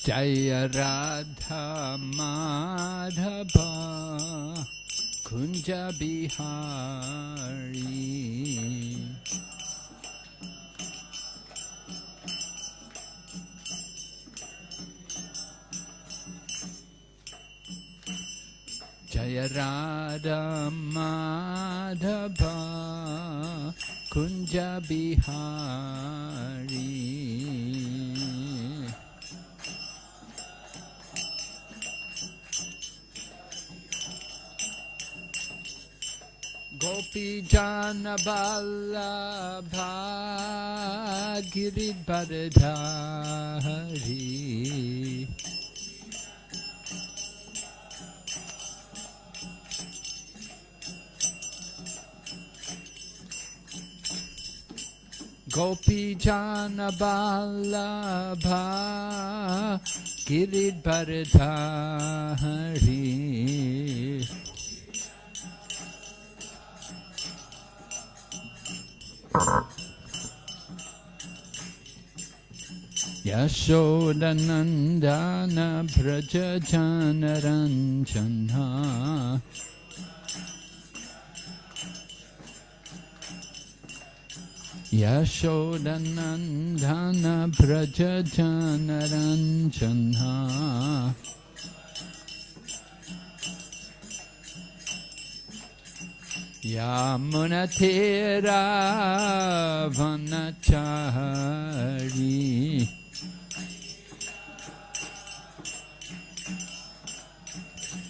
Jaya Radha Madhava Kunja Bihari Jaya Radha Madhava Kunja Bihari Gopi Jana Vallabha Giridharadhari Gopi Jana Vallabha Giridharadhari Yashodanandana Braja Janaranjana Yashodanandana Braja Janaranjana Yamunatera Vanachari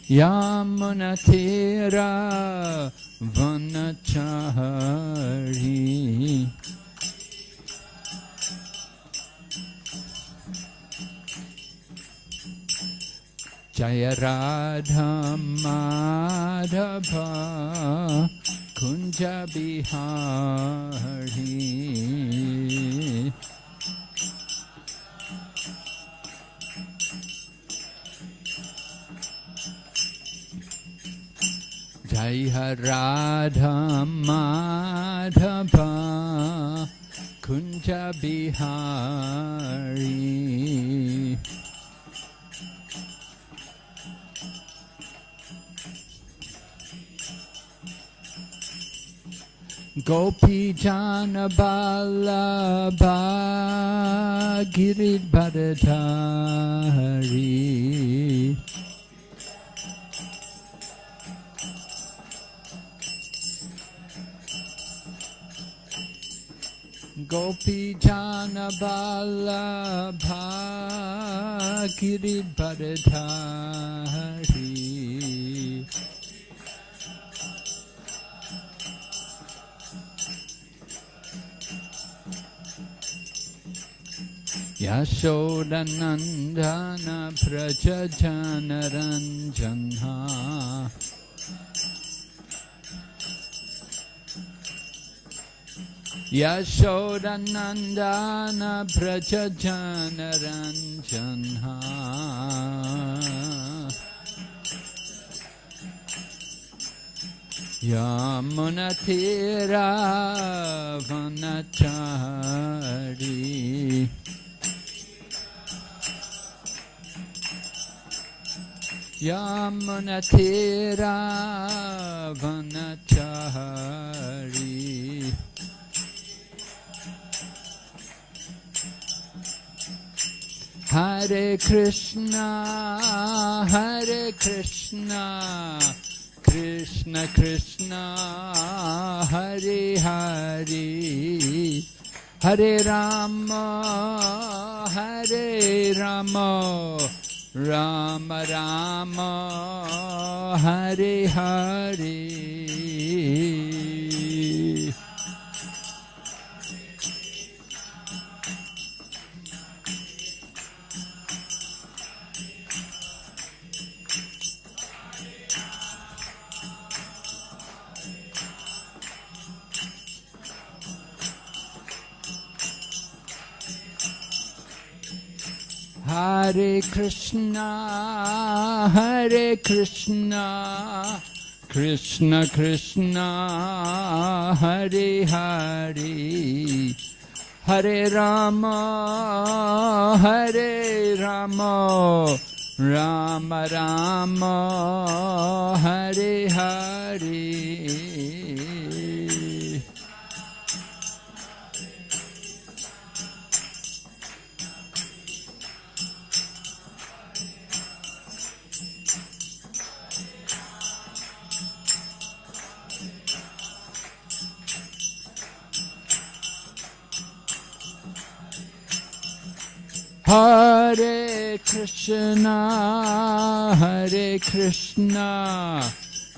Yamunatera Vanachari Jaya Radha Madhava Kunja Bihari Jaya Radha Madhava Kunja Bihari Gopi Jana Vallabha Giridharadhari Gopi Jana Vallabha Giridharadhari Yashodanandana Praja Janaranjana Yashodanandana Praja Janaranjana Yamunatira Vanachari Yamunatira Vanachari Hare Krishna Krishna Krishna Hare Hare Hare Rama Rama Rama Hare Hare Hare Krishna, Krishna Krishna, Hare Hare, Hare Rama, Rama, Rama Rama, Hare Hare. Hare Krishna, Hare Krishna,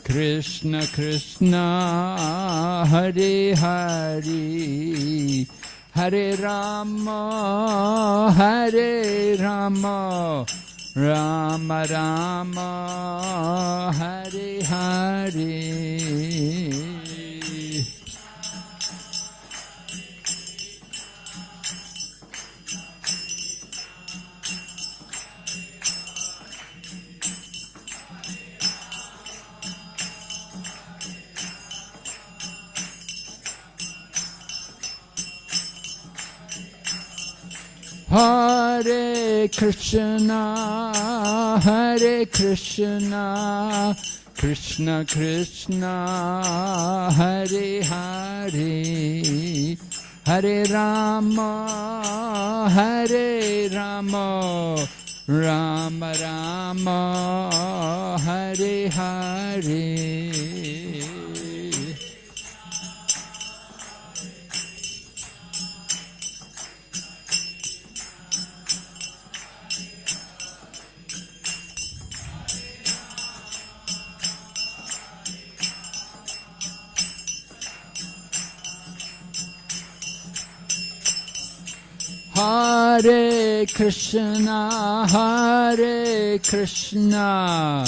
Krishna Krishna, Hare Hare, Hare Rama, Hare Rama, Rama Rama, Hare Hare. Hare Krishna, Hare Krishna, Krishna Krishna, Hare Hare, Hare Rama, Hare Rama, Rama Rama, Hare Hare. Hare Krishna, Hare Krishna,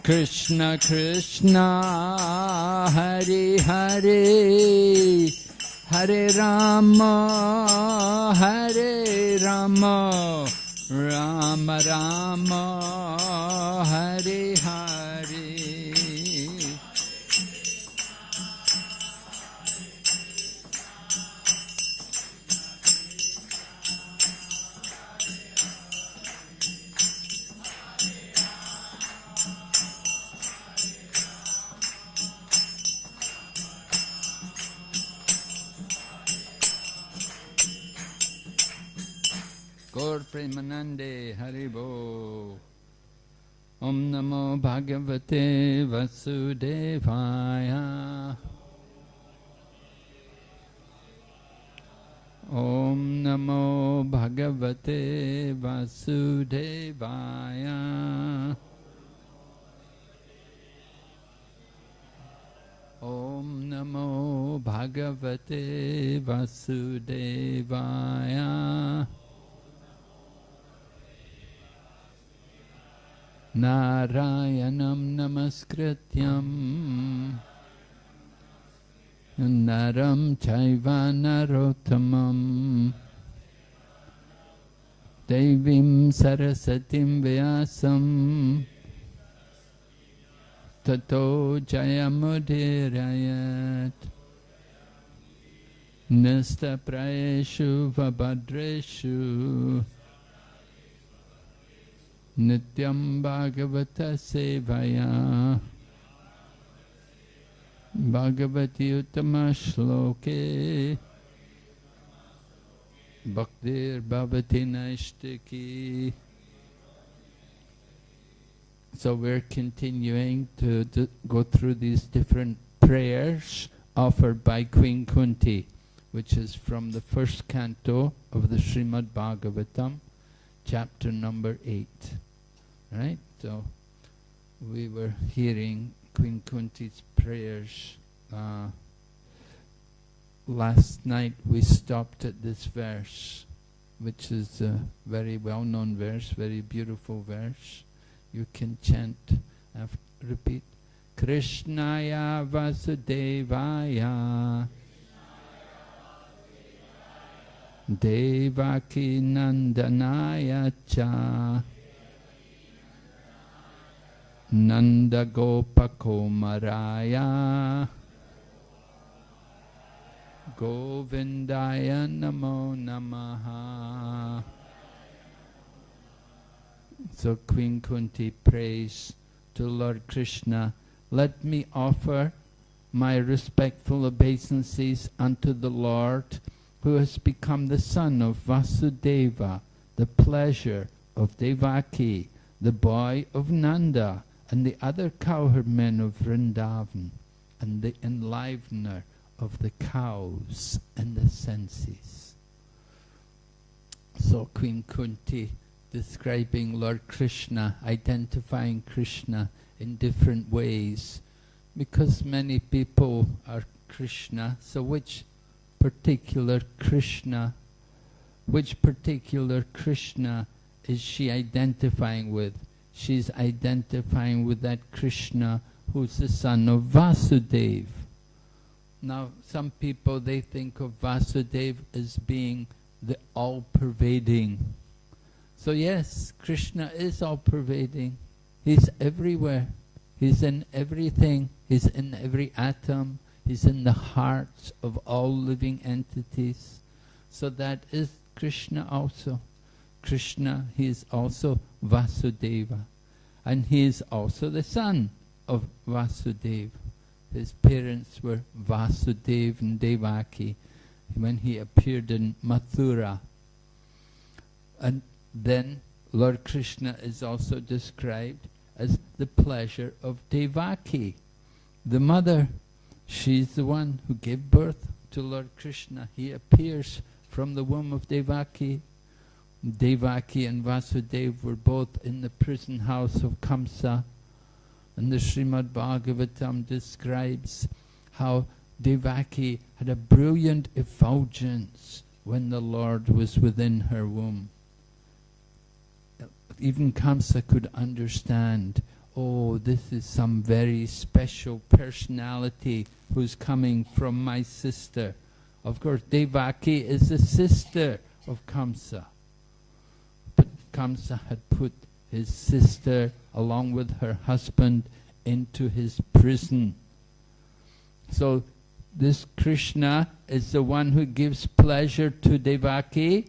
Krishna Krishna, Hare Hare, Hare Rama, Hare Rama, Rama Rama, Hare Hare. Gaur Premanande Haribo. Om Namo Bhagavate Vasudevaya. Om Namo Bhagavate Vasudevaya. Om Namo Bhagavate Vasudevaya. Narayanam Namaskrityam Naram Chaiva Narottamam Devim Sarasatim Vyasam Tato Jayamudirayat Nista Praeshu Vabhadreshu Nityam Bhagavata Sevaya Bhagavati Uttama Shloke Bhaktir Bhavati Naishtaki. So we're continuing to go through these different prayers offered by Queen Kunti, which is from the first canto of the Srimad Bhagavatam, chapter number 8. Right? So we were hearing Queen Kunti's prayers. Last night we stopped at this verse, which is a very well-known verse, very beautiful verse. You can chant, repeat. Krishnaya Vasudevaya Devaki Nandanaya Cha Nanda Gopakumaraya Govindaya Namo Namaha. So Queen Kunti prays to Lord Krishna, let me offer my respectful obeisances unto the Lord, who has become the son of Vasudeva, the pleasure of Devaki, the boy of Nanda, and the other cowherdmen of Vrindavan, and the enlivener of the cows and the senses. So Queen Kunti describing Lord Krishna, identifying Krishna in different ways, because many people are Krishna. So which particular Krishna is she identifying with? She's identifying with that Krishna who's the son of Vasudeva. Now some people, they think of Vasudeva as being the all-pervading. So yes, Krishna is all-pervading. He's everywhere. He's in everything. He's in every atom. He's in the hearts of all living entities. So that is Krishna also. Krishna, he is also Vasudeva. And he is also the son of Vasudeva. His parents were Vasudeva and Devaki when he appeared in Mathura. And then Lord Krishna is also described as the pleasure of Devaki, the mother. She's the one who gave birth to Lord Krishna. He appears from the womb of Devaki. Devaki and Vasudeva were both in the prison house of Kamsa. And the Srimad Bhagavatam describes how Devaki had a brilliant effulgence when the Lord was within her womb. Even Kamsa could understand, oh, this is some very special personality who's coming from my sister. Of course, Devaki is the sister of Kamsa. But Kamsa had put his sister, along with her husband, into his prison. So this Krishna is the one who gives pleasure to Devaki,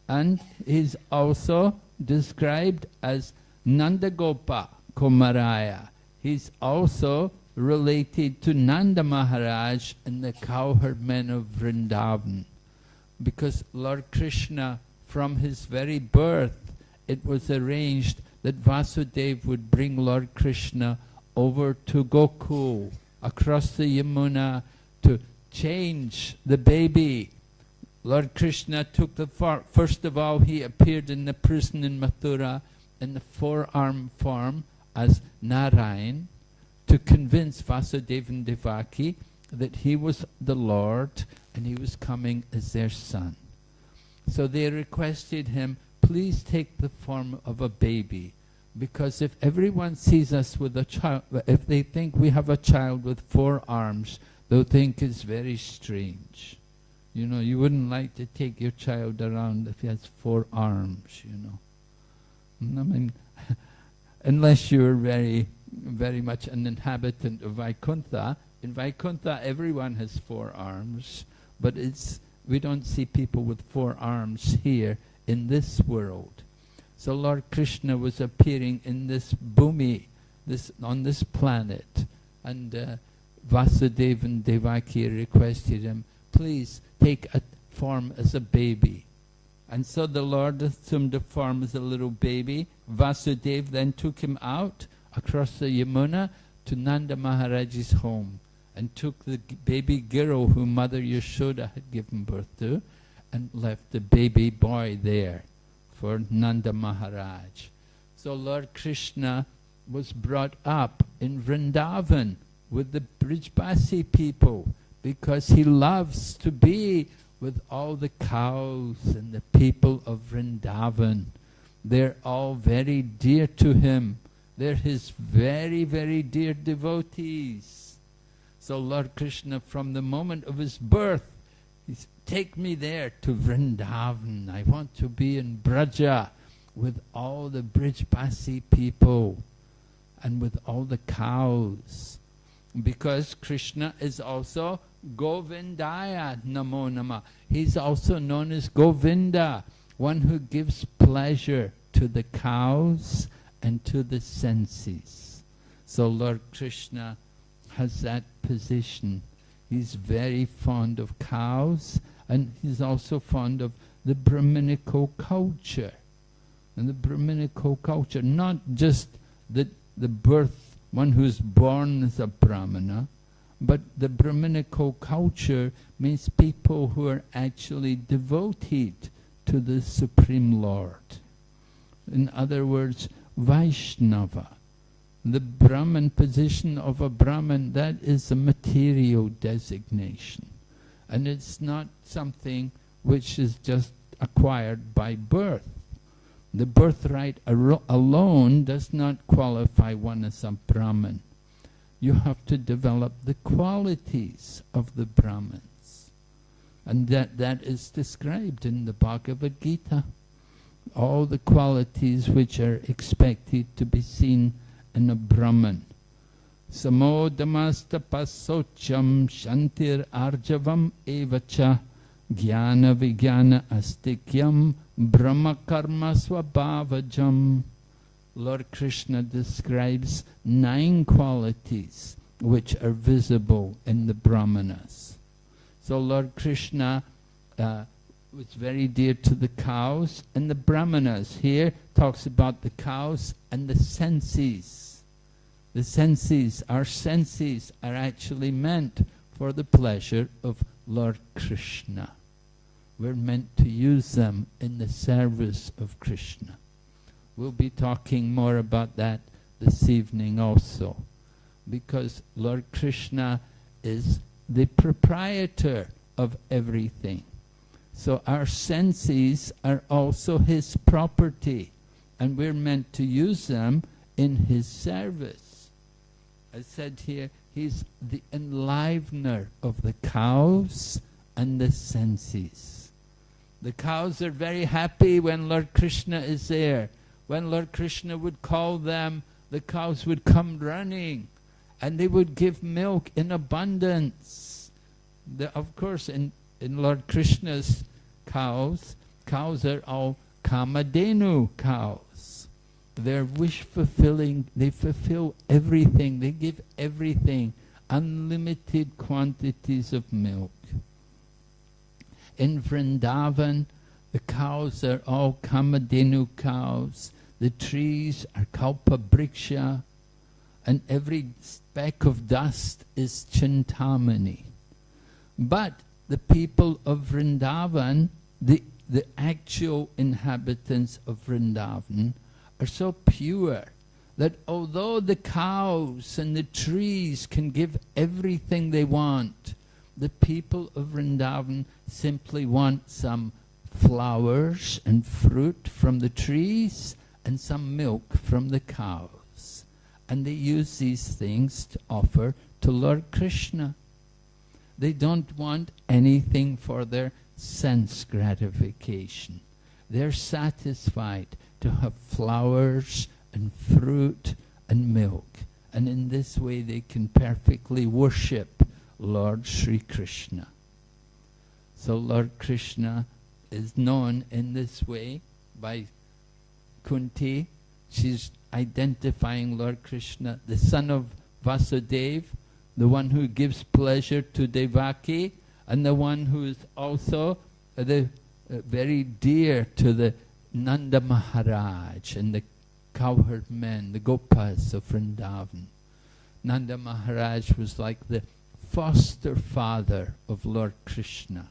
and is also described as Nandagopa Kumaraya. He's also related to Nanda Maharaj and the cowherdmen of Vrindavan. Because Lord Krishna, from his very birth, it was arranged that Vasudeva would bring Lord Krishna over to Gokul, across the Yamuna, to change the baby. Lord Krishna took the first of all, he appeared in the prison in Mathura in the four-arm form as Narayan, to convince Vasudeva and Devaki that he was the Lord and he was coming as their son. So they requested him, please take the form of a baby, because if everyone sees us with a child, if they think we have a child with 4 arms, they'll think it's very strange. You know, you wouldn't like to take your child around if he has 4 arms, you know. I mean, unless you're very, very much an inhabitant of Vaikuntha. In Vaikuntha, everyone has 4 arms, but we don't see people with 4 arms here in this world. So Lord Krishna was appearing in this bhumi, on this planet, and Vasudeva and Devaki requested him, please take a form as a baby. And so the Lord assumed a form as a little baby. Vasudeva then took him out across the Yamuna to Nanda Maharaj's home, and took the baby girl whom Mother Yashoda had given birth to, and left the baby boy there for Nanda Maharaj. So Lord Krishna was brought up in Vrindavan with the Brijbasi people, because he loves to be with all the cows and the people of Vrindavan. They're all very dear to him. They're his very, very dear devotees. So Lord Krishna, from the moment of his birth, he's, take me there to Vrindavan. I want to be in Braja with all the Brijbasi people and with all the cows. Because Krishna is also Govindaya Namo Nama. He's also known as Govinda, one who gives pleasure to to the cows and to the senses. So Lord Krishna has that position. He's very fond of cows, and he's also fond of the Brahminical culture. And the Brahminical culture, not just the birth, one who's born as a Brahmana, but the Brahminical culture means people who are actually devoted to the Supreme Lord. In other words, Vaishnava. The Brahman position of a Brahman, that is a material designation. And it's not something which is just acquired by birth. The birthright alone does not qualify one as a Brahman. You have to develop the qualities of the Brahmins. And that is described in the Bhagavad Gita. All the qualities which are expected to be seen in a Brahman. Samodamastapasocham shantir arjavam evacha jnana vijnana astikyam brahma karma swabhavajam. Lord Krishna describes 9 qualities which are visible in the Brahmanas. So Lord Krishna was very dear to the cows and the Brahmanas. Here talks about the cows and the senses. The senses, our senses, are actually meant for the pleasure of Lord Krishna. We're meant to use them in the service of Krishna. We'll be talking more about that this evening also, because Lord Krishna is the proprietor of everything. So our senses are also his property, and we're meant to use them in his service. I said here, he's the enlivener of the cows and the senses. The cows are very happy when Lord Krishna is there. When Lord Krishna would call them, the cows would come running, and they would give milk in abundance. Of course, in Lord Krishna's cows are all Kamadhenu cows. They're wish-fulfilling, they fulfill everything, they give everything, unlimited quantities of milk. In Vrindavan, the cows are all Kamadhenu cows. The trees are Kalpabriksha, and every speck of dust is Chintamani. But the people of Vrindavan, the actual inhabitants of Vrindavan, are so pure that although the cows and the trees can give everything they want, the people of Vrindavan simply want some flowers and fruit from the trees and some milk from the cows. And they use these things to offer to Lord Krishna. They don't want anything for their sense gratification. They're satisfied to have flowers and fruit and milk. And in this way they can perfectly worship Lord Sri Krishna. So Lord Krishna is known in this way by Kunti. She's identifying Lord Krishna, the son of Vasudeva, the one who gives pleasure to Devaki, and the one who is also very dear to the Nanda Maharaj and the cowherd men, the Gopas of Vrindavan. Nanda Maharaj was like the foster father of Lord Krishna.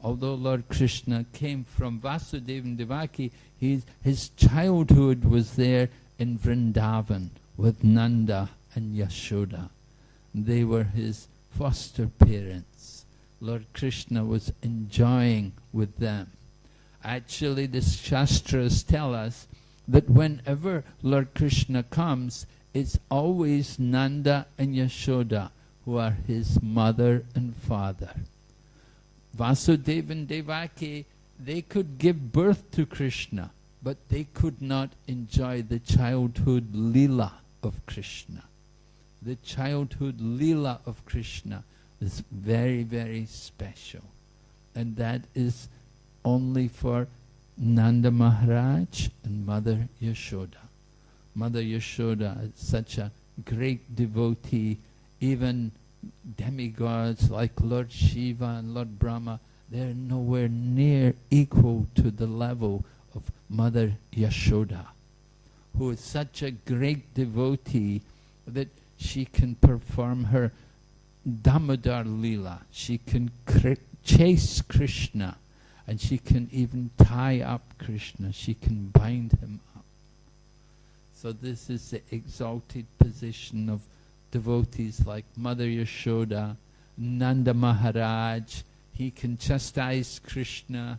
Although Lord Krishna came from Vasudeva and Devaki, his childhood was there in Vrindavan with Nanda and Yashoda. They were his foster parents. Lord Krishna was enjoying with them. Actually, the Shastras tell us that whenever Lord Krishna comes, it's always Nanda and Yashoda who are his mother and father. Vasudeva and Devaki, they could give birth to Krishna, but they could not enjoy the childhood lila of Krishna. The childhood lila of Krishna is very, very special. And that is only for Nanda Maharaj and Mother Yashoda. Mother Yashoda is such a great devotee. Even demigods like Lord Shiva and Lord Brahma, they're nowhere near equal to the level of Mother Yashoda, who is such a great devotee that she can perform her Damodar Leela. She can chase Krishna, and she can even tie up Krishna. She can bind him up. So this is the exalted position of devotees like Mother Yashoda, Nanda Maharaj. He can chastise Krishna.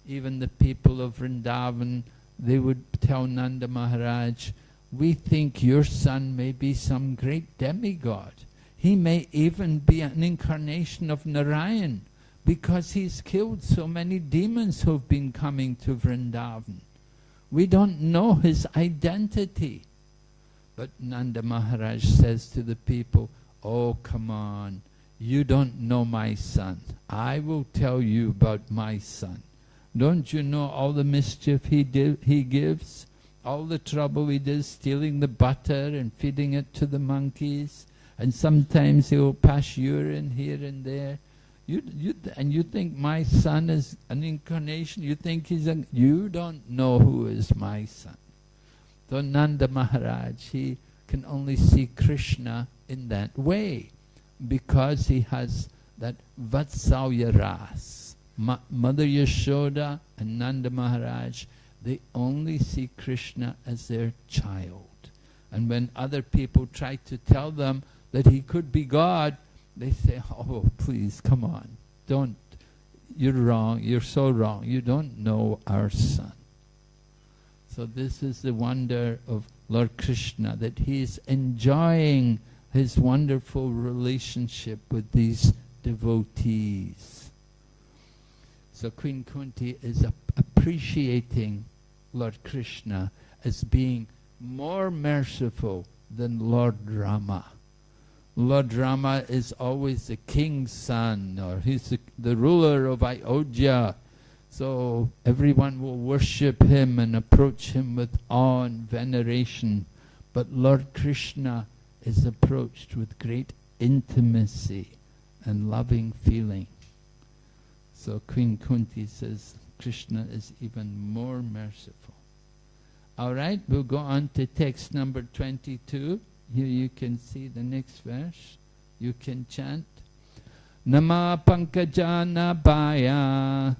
Even the people of Vrindavan, they would tell Nanda Maharaj, we think your son may be some great demigod. He may even be an incarnation of Narayan, because he's killed so many demons who've been coming to Vrindavan. We don't know his identity. But Nanda Maharaj says to the people, oh, come on, you don't know my son. I will tell you about my son. Don't you know all the mischief he gives? All the trouble he does, stealing the butter and feeding it to the monkeys. And sometimes he will pass urine here and there. And you think my son is an incarnation? You think you don't know who is my son. So Nanda Maharaj, he can only see Krishna in that way, because he has that Vatsalya Ras. Mother Yashoda and Nanda Maharaj, they only see Krishna as their child. And when other people try to tell them that he could be God, they say, oh, please, come on, don't, you're wrong, you're so wrong, you don't know our son. So this is the wonder of Lord Krishna, that he is enjoying his wonderful relationship with these devotees. So Queen Kunti is appreciating Lord Krishna as being more merciful than Lord Rama. Lord Rama is always the king's son, or he's the ruler of Ayodhya. So everyone will worship him and approach him with awe and veneration. But Lord Krishna is approached with great intimacy and loving feeling. So Queen Kunti says Krishna is even more merciful. All right, we'll go on to text number 22. Here you can see the next verse. You can chant. Nama Pankajana Baya.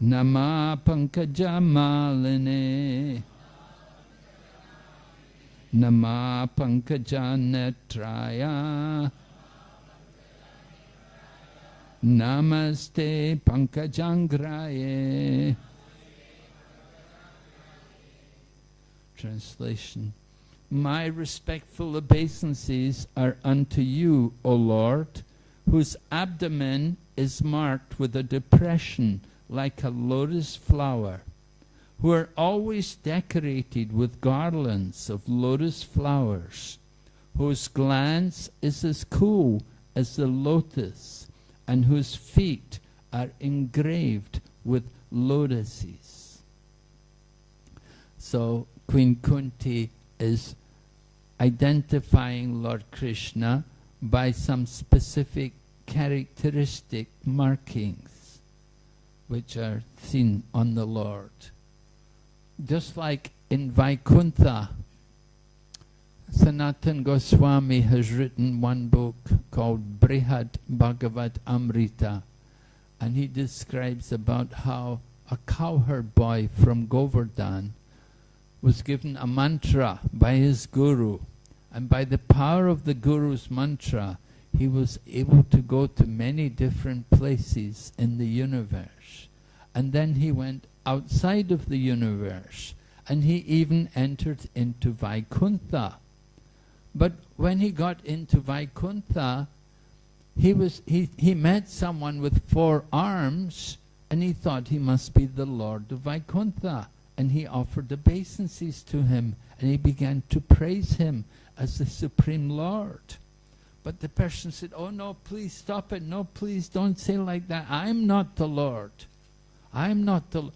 Nama Pankajamalini. Nama Pankajanetraya. Namaste Pankajangraye. Translation. My respectful obeisances are unto you, O Lord, whose abdomen is marked with a depression like a lotus flower, who are always decorated with garlands of lotus flowers, whose glance is as cool as the lotus, and whose feet are engraved with lotuses. So Queen Kunti is identifying Lord Krishna by some specific characteristic markings which are seen on the Lord. Just like in Vaikuntha, Sanatana Goswami has written one book called Brihad Bhagavad Amrita, and he describes about how a cowherd boy from Govardhan was given a mantra by his guru, and by the power of the guru's mantra he was able to go to many different places in the universe. And then he went outside of the universe, and he even entered into Vaikuntha. But when he got into Vaikuntha, he met someone with 4 arms, and he thought he must be the Lord of Vaikuntha. And he offered obeisances to him, and he began to praise him as the Supreme Lord. But the person said, oh no, please stop it. No, please don't say like that. I'm not the Lord. I'm not the...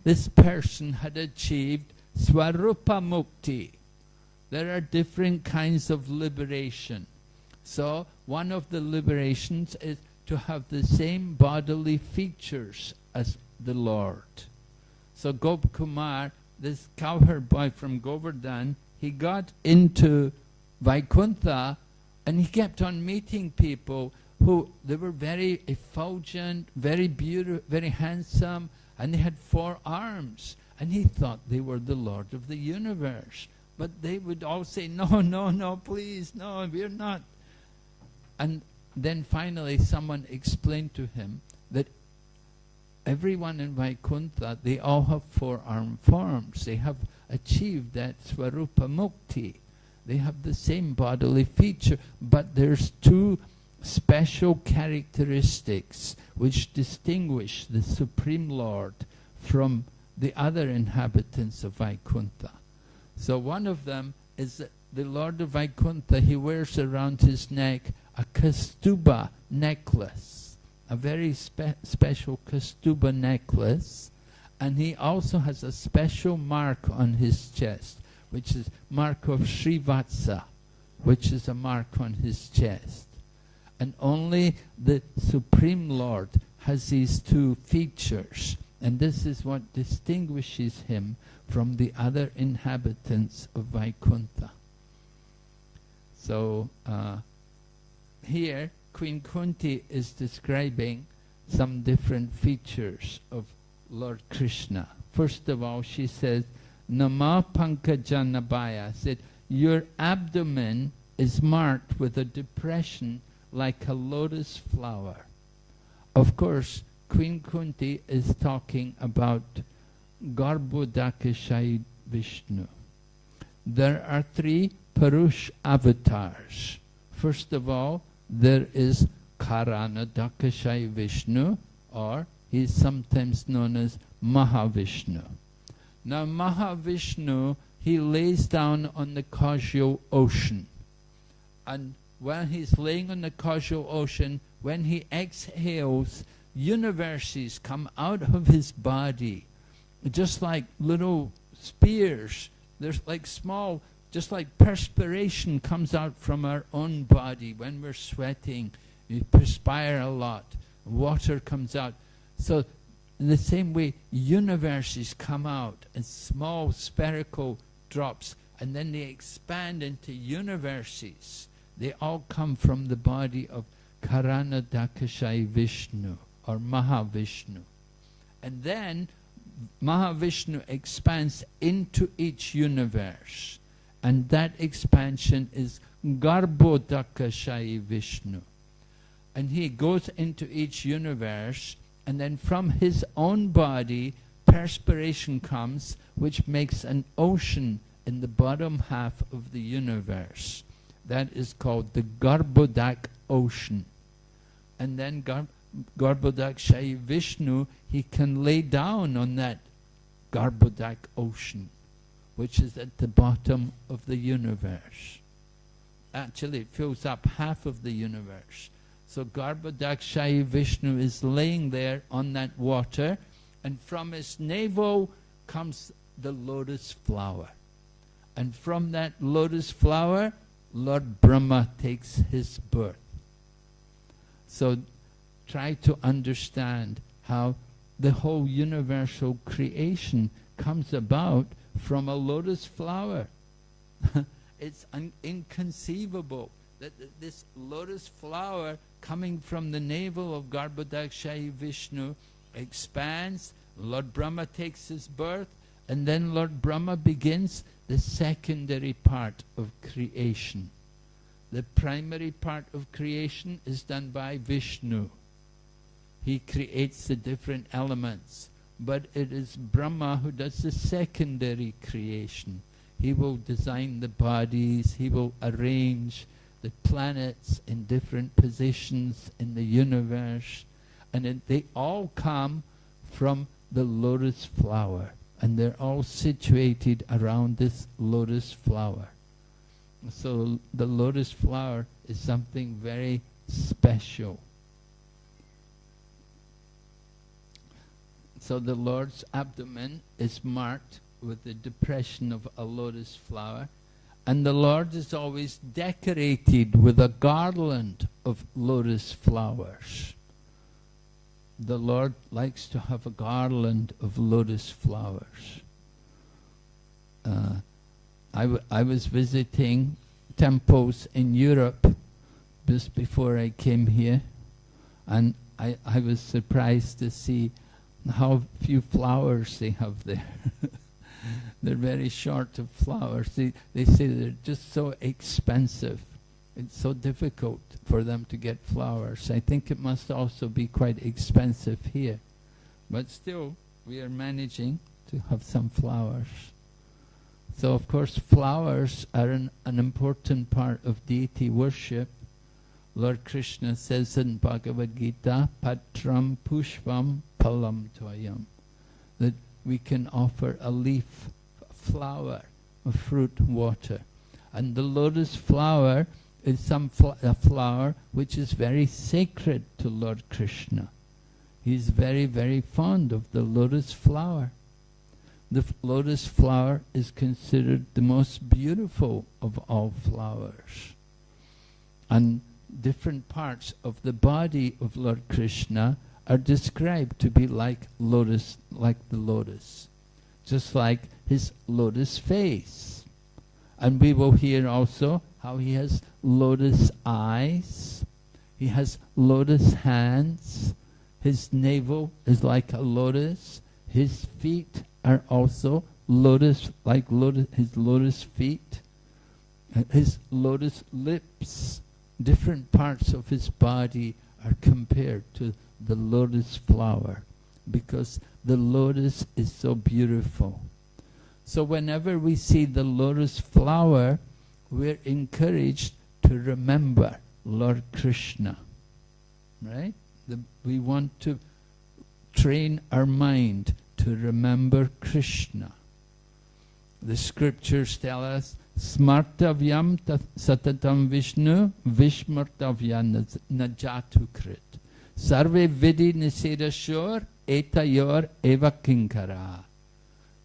This person had achieved Swarupa Mukti. There are different kinds of liberation. So one of the liberations is to have the same bodily features as the Lord. So Gopkumar, this cowherd boy from Govardhan, he got into Vaikuntha and he kept on meeting people who, they were very effulgent, very beautiful, very handsome, and they had 4 arms. And he thought they were the Lord of the universe. But they would all say, no, no, no, please, no, we're not. And then finally someone explained to him that everyone in Vaikuntha, they all have 4-armed forms. They have achieved that Swarupa Mukti. They have the same bodily feature, but there's 2 special characteristics which distinguish the Supreme Lord from the other inhabitants of Vaikuntha. So one of them is that the Lord of Vaikuntha, he wears around his neck a Kastuba necklace, a very special Kastuba necklace, and he also has a special mark on his chest, which is mark of Srivatsa, which is a mark on his chest. And only the Supreme Lord has these 2 features, and this is what distinguishes him from the other inhabitants of Vaikuntha. So here Queen Kunti is describing some different features of Lord Krishna. First of all, she says, Nama Pankajanabhaya, said, your abdomen is marked with a depression like a lotus flower. Of course, Queen Kunti is talking about Garbhodakashayi Vishnu. There are 3 Purush avatars. First of all, there is Karanadakashayi Vishnu, or he is sometimes known as Mahavishnu. Now Mahavishnu, he lays down on the causal ocean. And when he's laying on the causal ocean, when he exhales, universes come out of his body, just like little spears. There's like small, just like perspiration comes out from our own body when we're sweating. You perspire a lot. Water comes out. So in the same way, universes come out as small spherical drops, and then they expand into universes. They all come from the body of Karanadakashayi Vishnu, or Mahavishnu. And then Mahavishnu expands into each universe. And that expansion is Garbhodakashayi Vishnu. And he goes into each universe, and then from his own body, perspiration comes, which makes an ocean in the bottom half of the universe. That is called the Garbhodak ocean. And then Garbhodakashayi Vishnu, he can lay down on that Garbhodak ocean, which is at the bottom of the universe. Actually, it fills up half of the universe. So Garbhodakashayi Vishnu is laying there on that water, and from his navel comes the lotus flower. And from that lotus flower, Lord Brahma takes his birth. So try to understand how the whole universal creation comes about from a lotus flower. It's inconceivable that this lotus flower coming from the navel of Garbhodakashayi Vishnu expands, Lord Brahma takes his birth, and then Lord Brahma begins the secondary part of creation. The primary part of creation is done by Vishnu. He creates the different elements, but it is Brahma who does the secondary creation. He will design the bodies, he will arrange the planets in different positions in the universe, and they all come from the lotus flower, and they're all situated around this lotus flower. So the lotus flower is something very special. So the Lord's abdomen is marked with the depression of a lotus flower, and the Lord is always decorated with a garland of lotus flowers. The Lord likes to have a garland of lotus flowers. I was visiting temples in Europe just before I came here, and I was surprised to see how few flowers they have there. They're very short of flowers. They say they're just so expensive. It's so difficult for them to get flowers. I think it must also be quite expensive here. But still, we are managing to have some flowers. So, of course, flowers are an important part of deity worship. Lord Krishna says in Bhagavad Gita, Patram Pushpam Palam Toyam, that we can offer a leaf, a flower, a fruit, water. And the lotus flower is a flower which is very sacred to Lord Krishna. He's very, very fond of the lotus flower. The lotus flower is considered the most beautiful of all flowers. And different parts of the body of Lord Krishna are described to be like lotus, like the lotus, just like his lotus face. And we will hear also how he has lotus eyes, he has lotus hands, his navel is like a lotus, his feet are also lotus, like lotus, his lotus feet, his lotus lips. Different parts of his body are compared to the lotus flower because the lotus is so beautiful. So whenever we see the lotus flower, we're encouraged to remember Lord Krishna, right? We want to train our mind to remember Krishna. The scriptures tell us, Smartavyam satatam Vishnu vishmartavya najatukrit. Sarve vidi nisedashor etayor eva kinkara.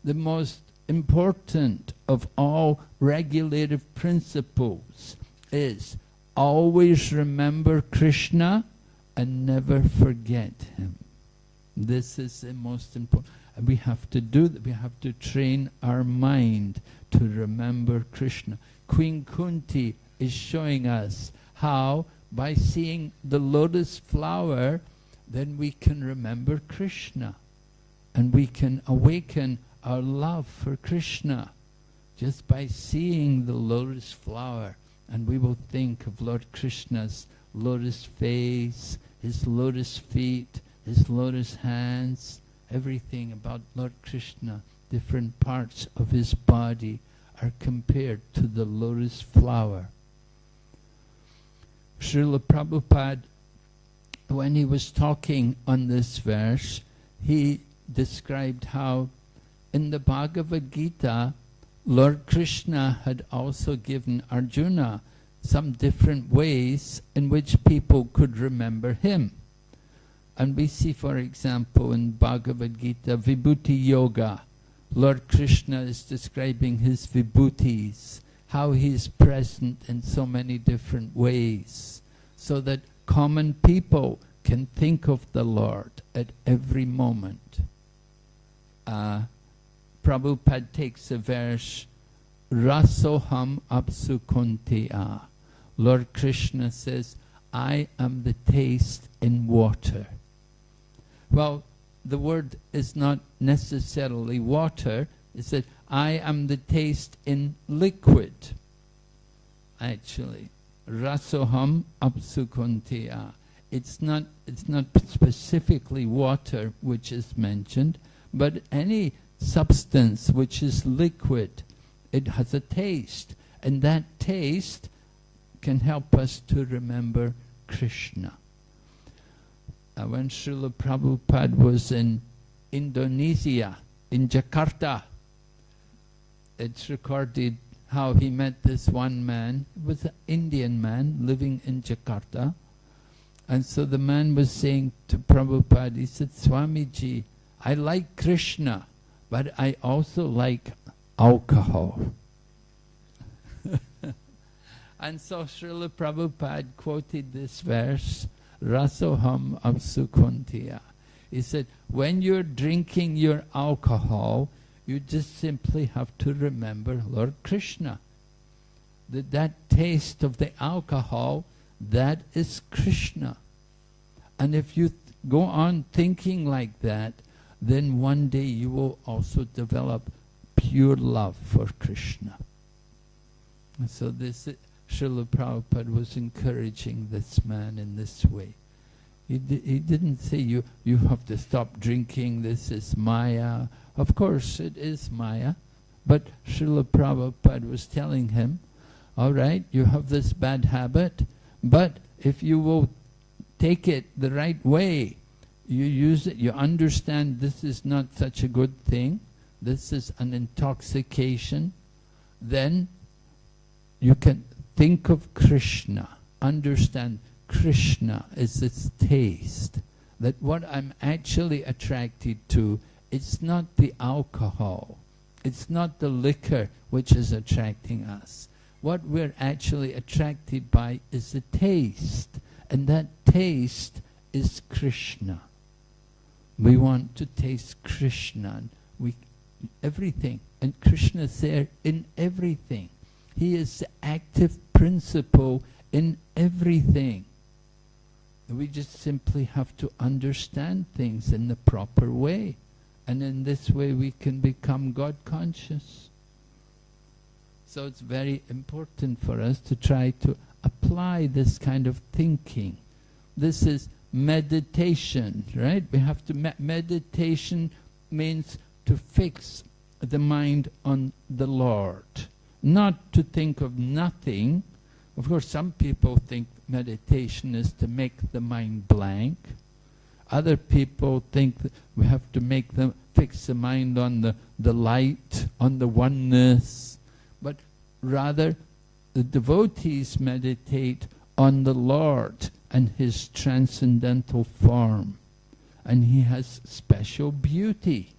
The most important of all regulative principles is always remember Krishna and never forget him. This is the most important. And we have to do that. We have to train our mind to remember Krishna. Queen Kunti is showing us how by seeing the lotus flower, then we can remember Krishna. And we can awaken our love for Krishna just by seeing the lotus flower. And we will think of Lord Krishna's lotus face, his lotus feet, his lotus hands, everything about Lord Krishna. Different parts of his body are compared to the lotus flower. Srila Prabhupada, when he was talking on this verse, he described how in the Bhagavad Gita, Lord Krishna had also given Arjuna some different ways in which people could remember him. And we see, for example, in Bhagavad Gita, Vibhuti Yoga. Lord Krishna is describing his vibhutis, how he is present in so many different ways, so that common people can think of the Lord at every moment. Prabhupada takes a verse, Rasoham apsu kuntiya. Lord Krishna says, I am the taste in water. Well, the word is not necessarily water. It says, I am the taste in liquid. Actually, rasoham apsukuntiya. It's not specifically water which is mentioned, but any substance which is liquid, it has a taste, and that taste can help us to remember Krishna. When Srila Prabhupada was in Indonesia, in Jakarta, it's recorded how he met this one man. It was an Indian man living in Jakarta. And so the man was saying to Prabhupada, he said, Swamiji, I like Krishna, but I also like alcohol. And so Srila Prabhupada quoted this verse, Rasoham Apsukuntiya. He said, when you're drinking your alcohol, you just simply have to remember Lord Krishna. That taste of the alcohol, that is Krishna. And if you go on thinking like that, then one day you will also develop pure love for Krishna. And so this, Srila Prabhupada was encouraging this man in this way. He didn't say you have to stop drinking, this is Maya. Of course it is Maya, but Srila Prabhupada was telling him, all right, you have this bad habit, but if you will take it the right way, you use it, you understand this is not such a good thing, this is an intoxication, then you can think of Krishna, understand Krishna is its taste, that what I'm actually attracted to, it's not the alcohol, it's not the liquor which is attracting us. What we're actually attracted by is the taste, and that taste is Krishna. We want to taste Krishna, everything, and Krishna is there in everything. He is the active principle in everything. We just simply have to understand things in the proper way. And in this way we can become God conscious. So it's very important for us to try to apply this kind of thinking. This is meditation, right? We have to, meditation means to fix the mind on the Lord. Not to think of nothing. Of course, some people think meditation is to make the mind blank. Other people think that we have to fix the mind on the light, on the oneness. But rather, the devotees meditate on the Lord and His transcendental form. And He has special beauty.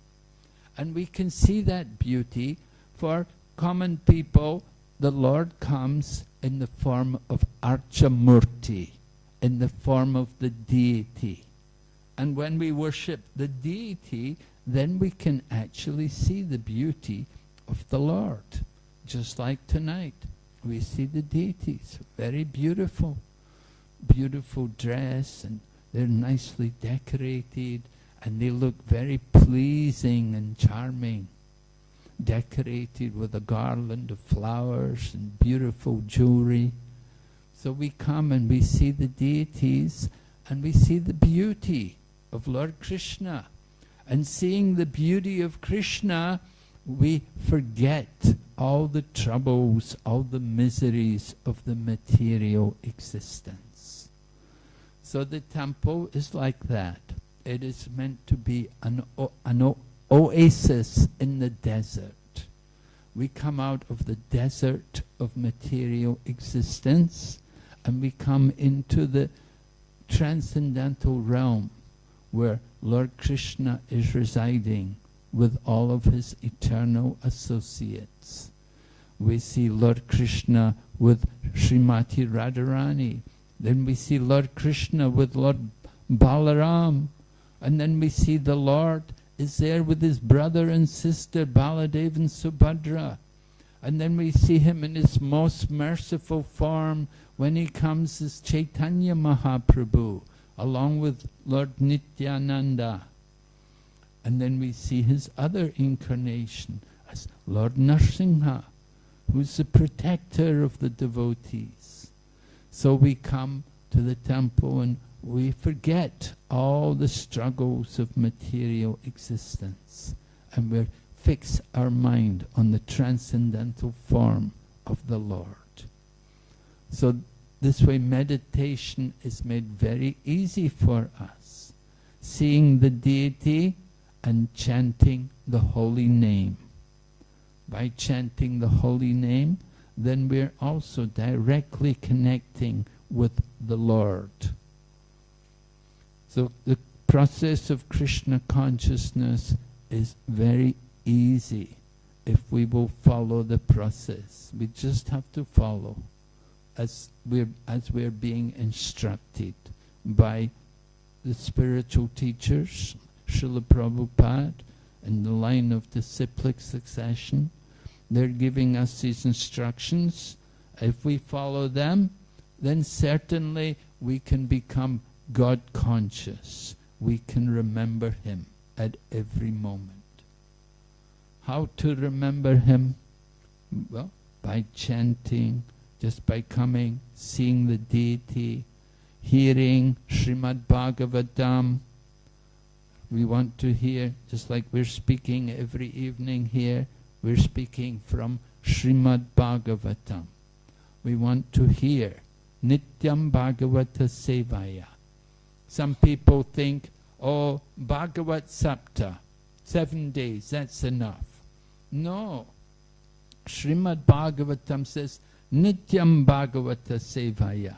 And we can see that beauty. For common people, the Lord comes in the form of Archamurti, in the form of the deity. And when we worship the deity, then we can actually see the beauty of the Lord. Just like tonight, we see the deities, very beautiful, beautiful dress, and they're nicely decorated, and they look very pleasing and charming. Decorated with a garland of flowers and beautiful jewelry. So we come and we see the deities and we see the beauty of Lord Krishna. And seeing the beauty of Krishna, we forget all the troubles, all the miseries of the material existence. So the temple is like that. It is meant to be an oasis in the desert. We come out of the desert of material existence and we come into the transcendental realm where Lord Krishna is residing with all of His eternal associates. We see Lord Krishna with Srimati Radharani. Then we see Lord Krishna with Lord Balaram. And then we see the Lord is there with his brother and sister Baladev and Subhadra. And then we see him in his most merciful form when he comes as Chaitanya Mahaprabhu along with Lord Nityananda. And then we see his other incarnation as Lord Narsingha, who's the protector of the devotees. So we come to the temple and we forget all the struggles of material existence, and we fix our mind on the transcendental form of the Lord. So this way meditation is made very easy for us, seeing the deity and chanting the holy name. by chanting the holy name, then we're also directly connecting with the Lord. So the process of Krishna consciousness is very easy if we will follow the process. We just have to follow as we're being instructed by the spiritual teachers, Srila Prabhupada, in the line of disciplic succession. They're giving us these instructions. If we follow them, then certainly we can become God conscious. We can remember Him at every moment. How to remember Him? Well, by chanting, just by coming, seeing the deity, hearing Srimad Bhagavatam. We want to hear, just like we're speaking every evening here, we're speaking from Srimad Bhagavatam. We want to hear Nityam Bhagavata Sevaya. Some people think, oh, Bhagavat Sapta, 7 days, that's enough. No. Srimad Bhagavatam says, Nityam Bhagavata Sevaya.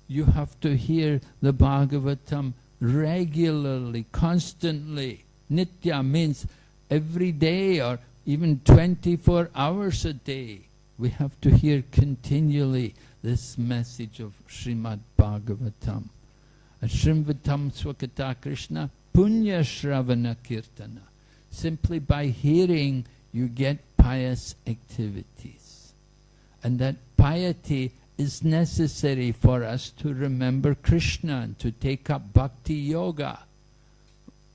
You have to hear the Bhagavatam regularly, constantly. Nitya means every day or even 24 hours a day. We have to hear continually this message of Srimad Bhagavatam. Srimvatam Swakata Krishna Punya Shravana Kirtana. Simply by hearing you get pious activities. And that piety is necessary for us to remember Krishna and to take up bhakti yoga.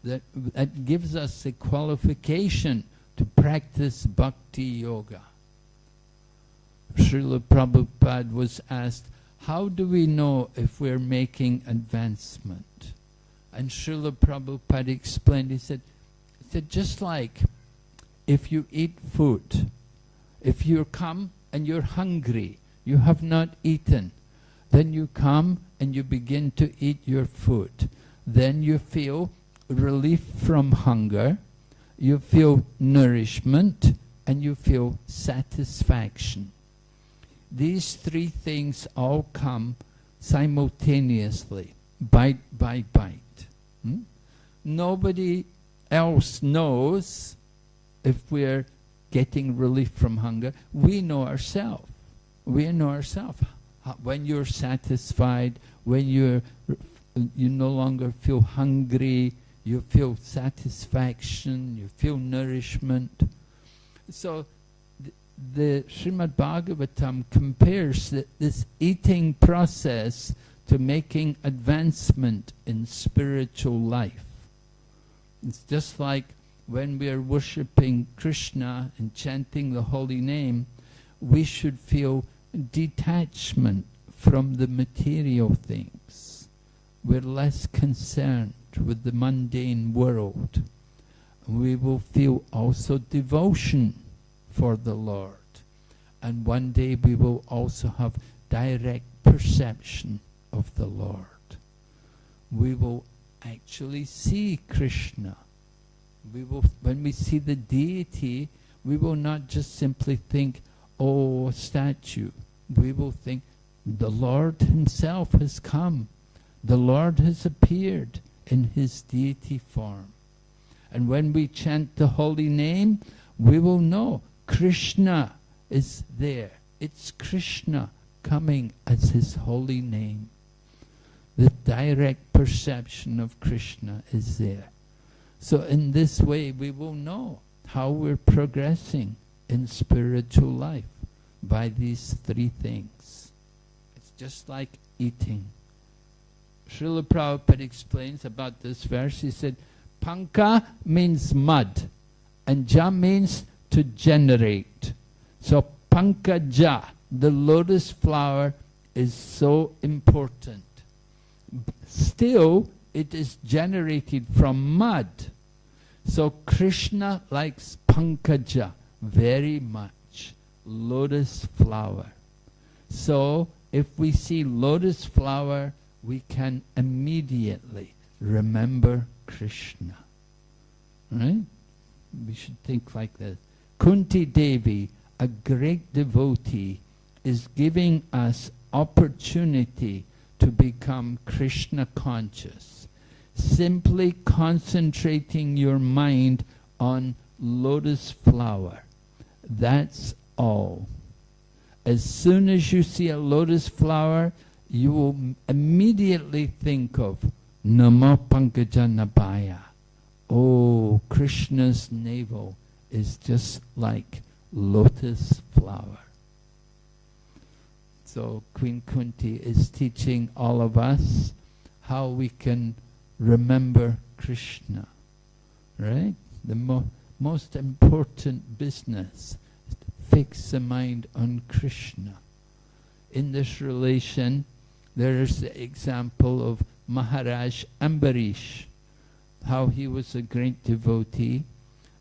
That gives us the qualification to practice bhakti yoga. Srila Prabhupada was asked, how do we know if we're making advancement? And Srila Prabhupada explained, he said, just like if you eat food, if you come and you're hungry, you have not eaten, then you come and you begin to eat your food. Then you feel relief from hunger, you feel nourishment, and you feel satisfaction. These three things all come simultaneously, bite by bite. Nobody else knows if we're getting relief from hunger. We know ourselves. We know ourselves. When you're satisfied, when you no longer feel hungry, you feel satisfaction, you feel nourishment. So the Srimad Bhagavatam compares this eating process to making advancement in spiritual life. It's just like when we are worshipping Krishna and chanting the holy name, we should feel detachment from the material things. We're less concerned with the mundane world. We will feel also devotion for the Lord. And one day we will also have direct perception of the Lord. We will actually see Krishna. When we see the deity, we will not just simply think, oh, a statue. We will think, the Lord Himself has come. The Lord has appeared in His deity form. And when we chant the holy name, we will know Krishna is there. It's Krishna coming as His holy name. The direct perception of Krishna is there. So in this way we will know how we're progressing in spiritual life by these three things. It's just like eating. Srila Prabhupada explains about this verse. He said, Panka means mud, and ja means to generate. So Pankaja, the lotus flower, is so important. Still, it is generated from mud. So Krishna likes Pankaja very much, lotus flower. So if we see lotus flower, we can immediately remember Krishna. Right? We should think like this. Kunti Devi, a great devotee, is giving us opportunity to become Krishna conscious. Simply concentrating your mind on lotus flower. That's all. As soon as you see a lotus flower, you will immediately think of Namo Pankajanabhaya. Oh, Krishna's navel is just like lotus flower. So Queen Kunti is teaching all of us how we can remember Krishna, right? The most important business is to fix the mind on Krishna. In this relation, there is the example of Maharaj Ambarish, how he was a great devotee,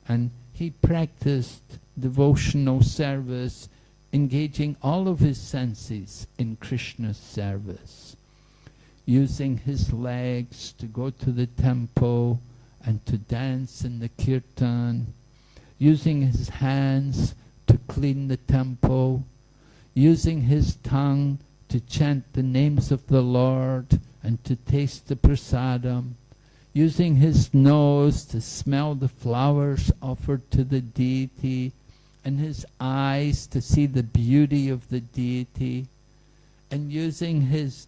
and he practiced devotional service, engaging all of his senses in Krishna's service, using his legs to go to the temple and to dance in the kirtan, using his hands to clean the temple, using his tongue to chant the names of the Lord and to taste the prasadam, using his nose to smell the flowers offered to the deity, and his eyes to see the beauty of the deity, and using his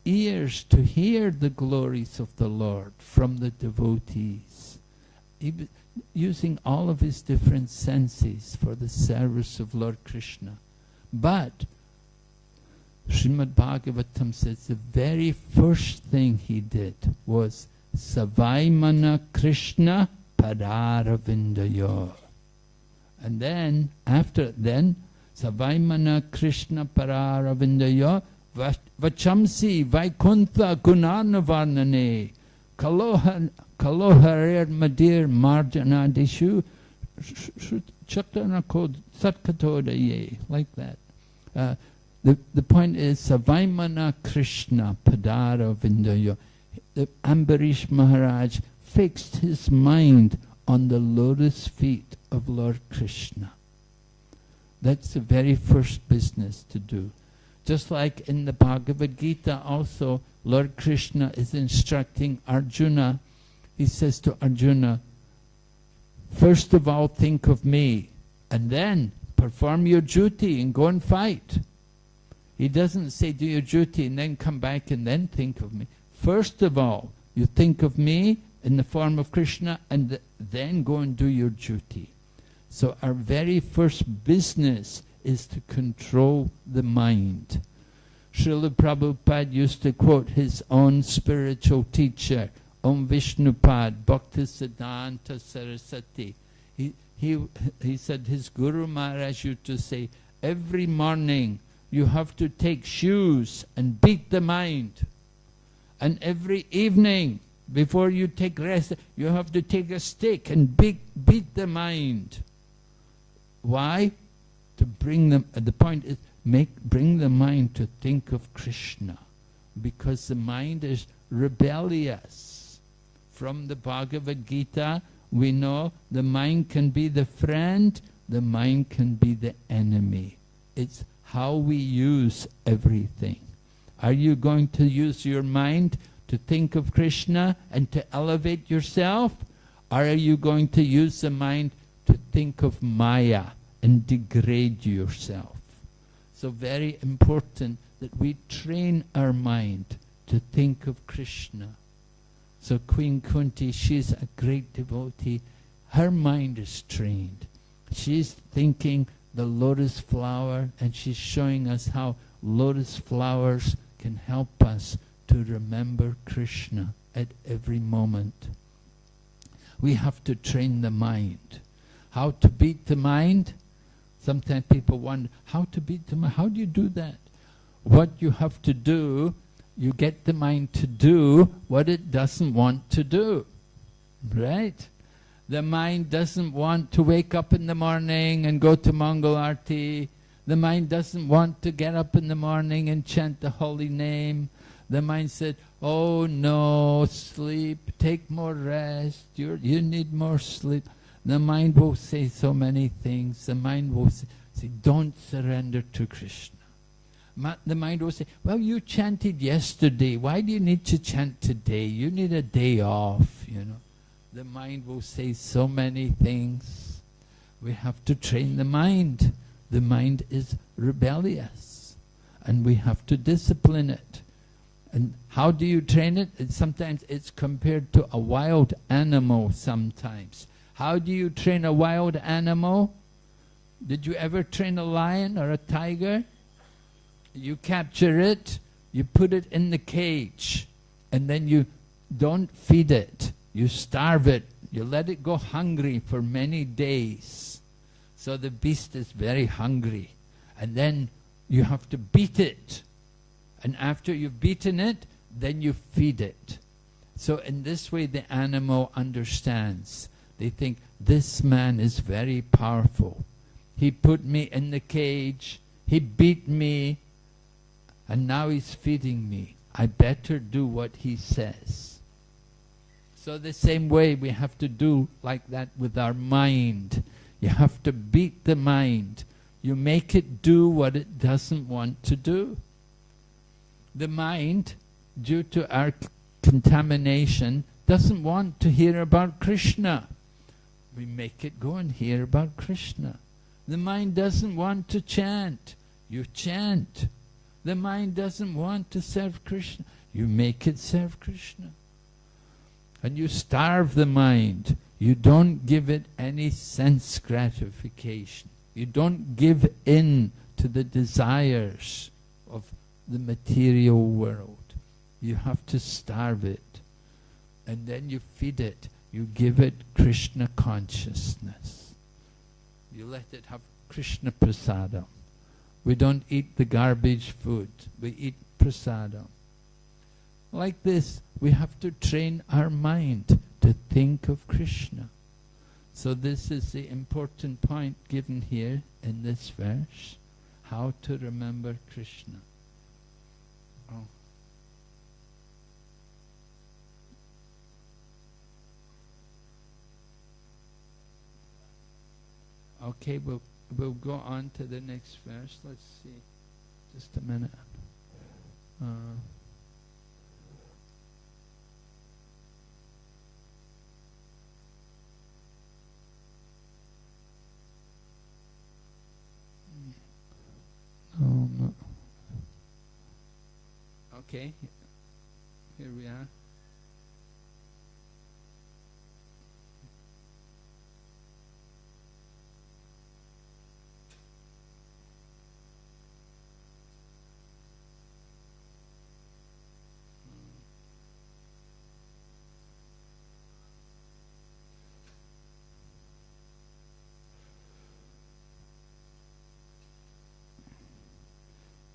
ears to hear the glories of the Lord from the devotees. Using all of his different senses for the service of Lord Krishna. But Srimad Bhagavatam says the very first thing he did was Savaimana Krishna Padaravindayo. And then, Savaimana Krishna Pararavindayo Vachamsi Vaikuntha Gunanavarnane Kaloharer Madir Marjana Deshu Chakranakod Satkatodaye, like that. The point is Savaimana Krishna Padaravindayo. The Ambarish Maharaj fixed his mind on the lotus feet of Lord Krishna. That's the very first business to do. Just like in the Bhagavad Gita also, Lord Krishna is instructing Arjuna. He says to Arjuna, first of all think of me, and then perform your duty and go and fight. He doesn't say do your duty and then come back and then think of me. First of all, you think of me in the form of Krishna, and then go and do your duty. So our very first business is to control the mind. Srila Prabhupada used to quote his own spiritual teacher, Om Vishnupad Bhaktisiddhanta Saraswati. He said his Guru Maharaj used to say, every morning you have to take shoes and beat the mind. And every evening, before you take rest, you have to take a stick and beat the mind. Why? To bring them, the point is, bring the mind to think of Krishna. Because the mind is rebellious. From the Bhagavad Gita, we know the mind can be the friend, the mind can be the enemy. It's how we use everything. Are you going to use your mind to think of Krishna and to elevate yourself? Or are you going to use the mind to think of Maya and degrade yourself? So very important that we train our mind to think of Krishna. So Queen Kunti, she's a great devotee. Her mind is trained. She's thinking the lotus flower, and she's showing us how lotus flowers can help us to remember Krishna at every moment. We have to train the mind. How to beat the mind? Sometimes people wonder, how to beat the mind? How do you do that? What you have to do, you get the mind to do what it doesn't want to do. Right? The mind doesn't want to wake up in the morning and go to Mangal Arti. The mind doesn't want to get up in the morning and chant the holy name. The mind said, oh no, sleep, take more rest, you need more sleep. The mind will say so many things. The mind will say, don't surrender to Krishna. The mind will say, well, you chanted yesterday. Why do you need to chant today? You need a day off, you know. The mind will say so many things. We have to train the mind. The mind is rebellious, and we have to discipline it. And how do you train it? Sometimes it's compared to a wild animal sometimes. How do you train a wild animal? Did you ever train a lion or a tiger? You capture it, you put it in the cage, and then you don't feed it. You starve it. You let it go hungry for many days. So the beast is very hungry. And then you have to beat it. And after you've beaten it, then you feed it. So in this way the animal understands. They think, this man is very powerful. He put me in the cage, he beat me, and now he's feeding me. I better do what he says. So the same way we have to do like that with our mind. You have to beat the mind. You make it do what it doesn't want to do. The mind, due to our contamination, doesn't want to hear about Krishna. We make it go and hear about Krishna. The mind doesn't want to chant. You chant. The mind doesn't want to serve Krishna. You make it serve Krishna. And you starve the mind. You don't give it any sense gratification. You don't give in to the desires of the material world. You have to starve it. And then you feed it. You give it Krishna consciousness. You let it have Krishna prasadam. We don't eat the garbage food. We eat prasadam. Like this, we have to train our mind to think of Krishna. So this is the important point given here in this verse. How to remember Krishna. Oh. Okay, we'll go on to the next verse. Let's see. Just a minute. No. Okay, here we are.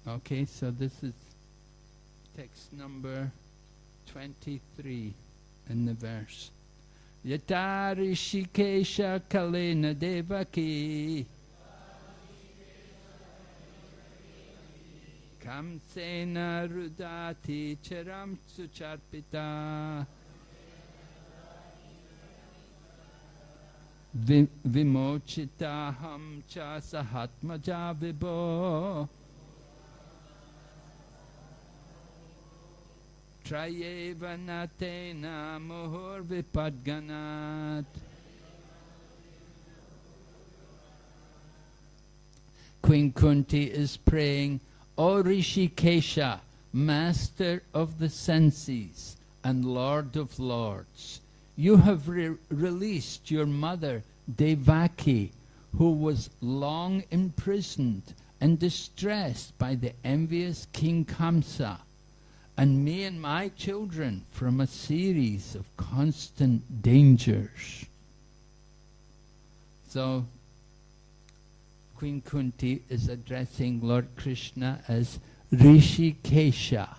Okay, so this is text number 23 in the verse. Yata Rishikesha Kalena Devaki Kamsena Rudati Charam Sucharpita Vimochita Hamcha Sahatmaja Vibho Trayevanatena Muhur Vipadganat. Queen Kunti is praying, O Rishikesha, Master of the senses and Lord of Lords, you have released your mother Devaki, who was long imprisoned and distressed by the envious King Kamsa, and me and my children from a series of constant dangers. So, Queen Kunti is addressing Lord Krishna as Rishikesha,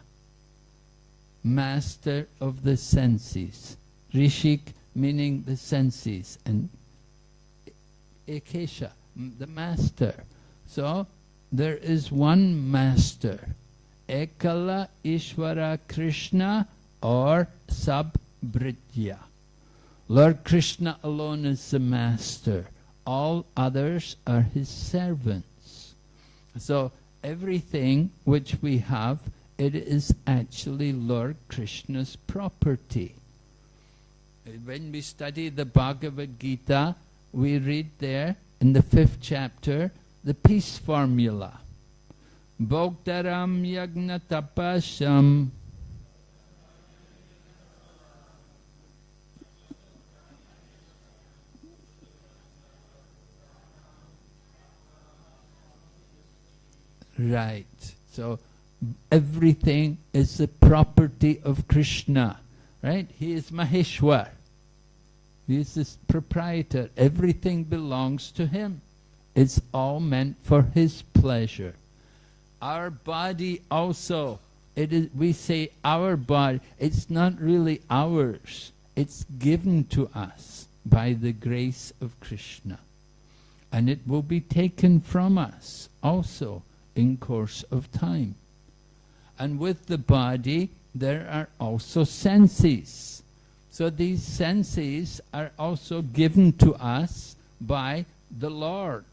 Master of the senses. Rishik meaning the senses, and Ekesha, the Master. So, there is one Master, Ekala Ishvara Krishna or Sabhritya. Lord Krishna alone is the master. All others are his servants. So everything which we have, it is actually Lord Krishna's property. When we study the Bhagavad Gita, we read there in the 5th chapter the peace formula. Bhoktaram yagna tapasham Right. So everything is the property of Krishna. Right? He is Maheshwar. He is the proprietor. Everything belongs to him. It's all meant for his pleasure. Our body also, it is, we say our body, it's not really ours. It's given to us by the grace of Krishna. And it will be taken from us also in course of time. And with the body, there are also senses. So these senses are also given to us by the Lord.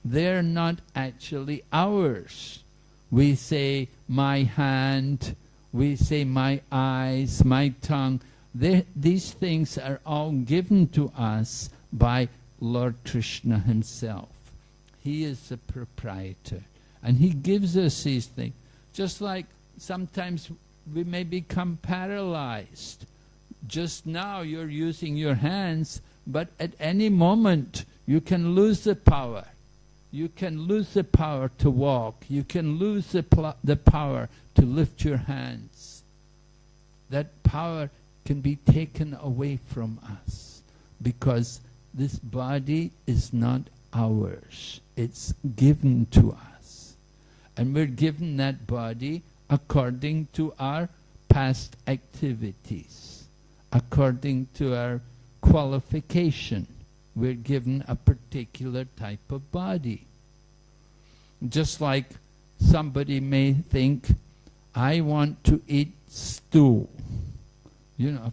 They're not actually ours. We say, my hand, we say, my eyes, my tongue. These things are all given to us by Lord Krishna himself. He is the proprietor. And he gives us these things. Just like sometimes we may become paralyzed. Just now you're using your hands, but at any moment you can lose the power. You can lose the power to walk. You can lose the power to lift your hands. That power can be taken away from us because this body is not ours. It's given to us. And we're given that body according to our past activities, according to our qualification. We're given a particular type of body. Just like somebody may think, I want to eat stew. You know,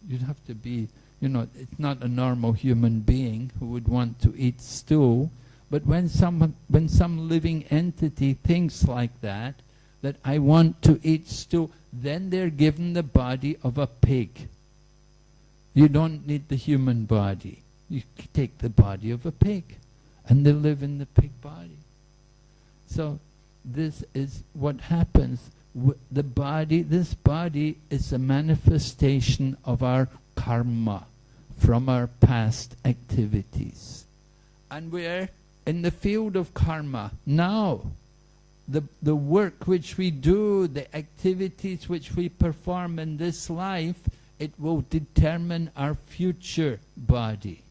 you'd have to be, you know, it's not a normal human being who would want to eat stew. But when some living entity thinks like that I want to eat stew, then they're given the body of a pig. You don't need the human body. You take the body of a pig, and they live in the pig body. So this is what happens. The body, this body is a manifestation of our karma from our past activities. And we're in the field of karma now. The work which we do, the activities which we perform in this life, it will determine our future body.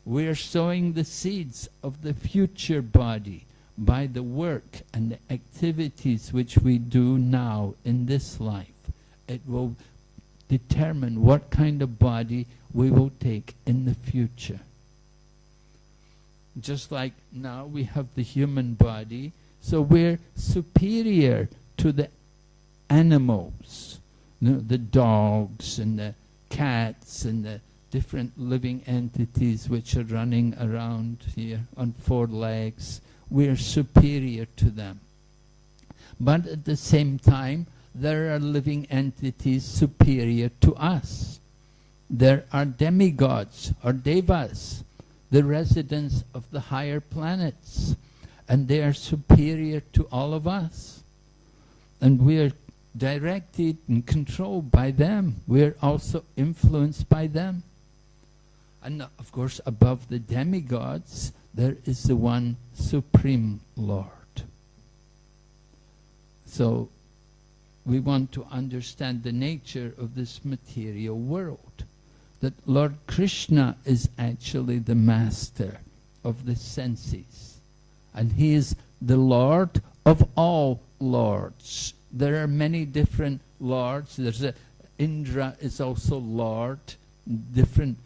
We are sowing the seeds of the future body by the work and the activities which we do now in this life. It will determine what kind of body we will take in the future. Just like now we have the human body, so we're superior to the animals, you know, the dogs and the cats and the different living entities which are running around here on 4 legs. We're superior to them. But at the same time, there are living entities superior to us. There are demigods or devas, the residents of the higher planets, and they are superior to all of us. And we are directed and controlled by them. We are also influenced by them. And of course, above the demigods, there is the one Supreme Lord. So, we want to understand the nature of this material world. That Lord Krishna is actually the master of the senses. And he is the Lord of all lords. There are many different lords. Indra is also Lord, different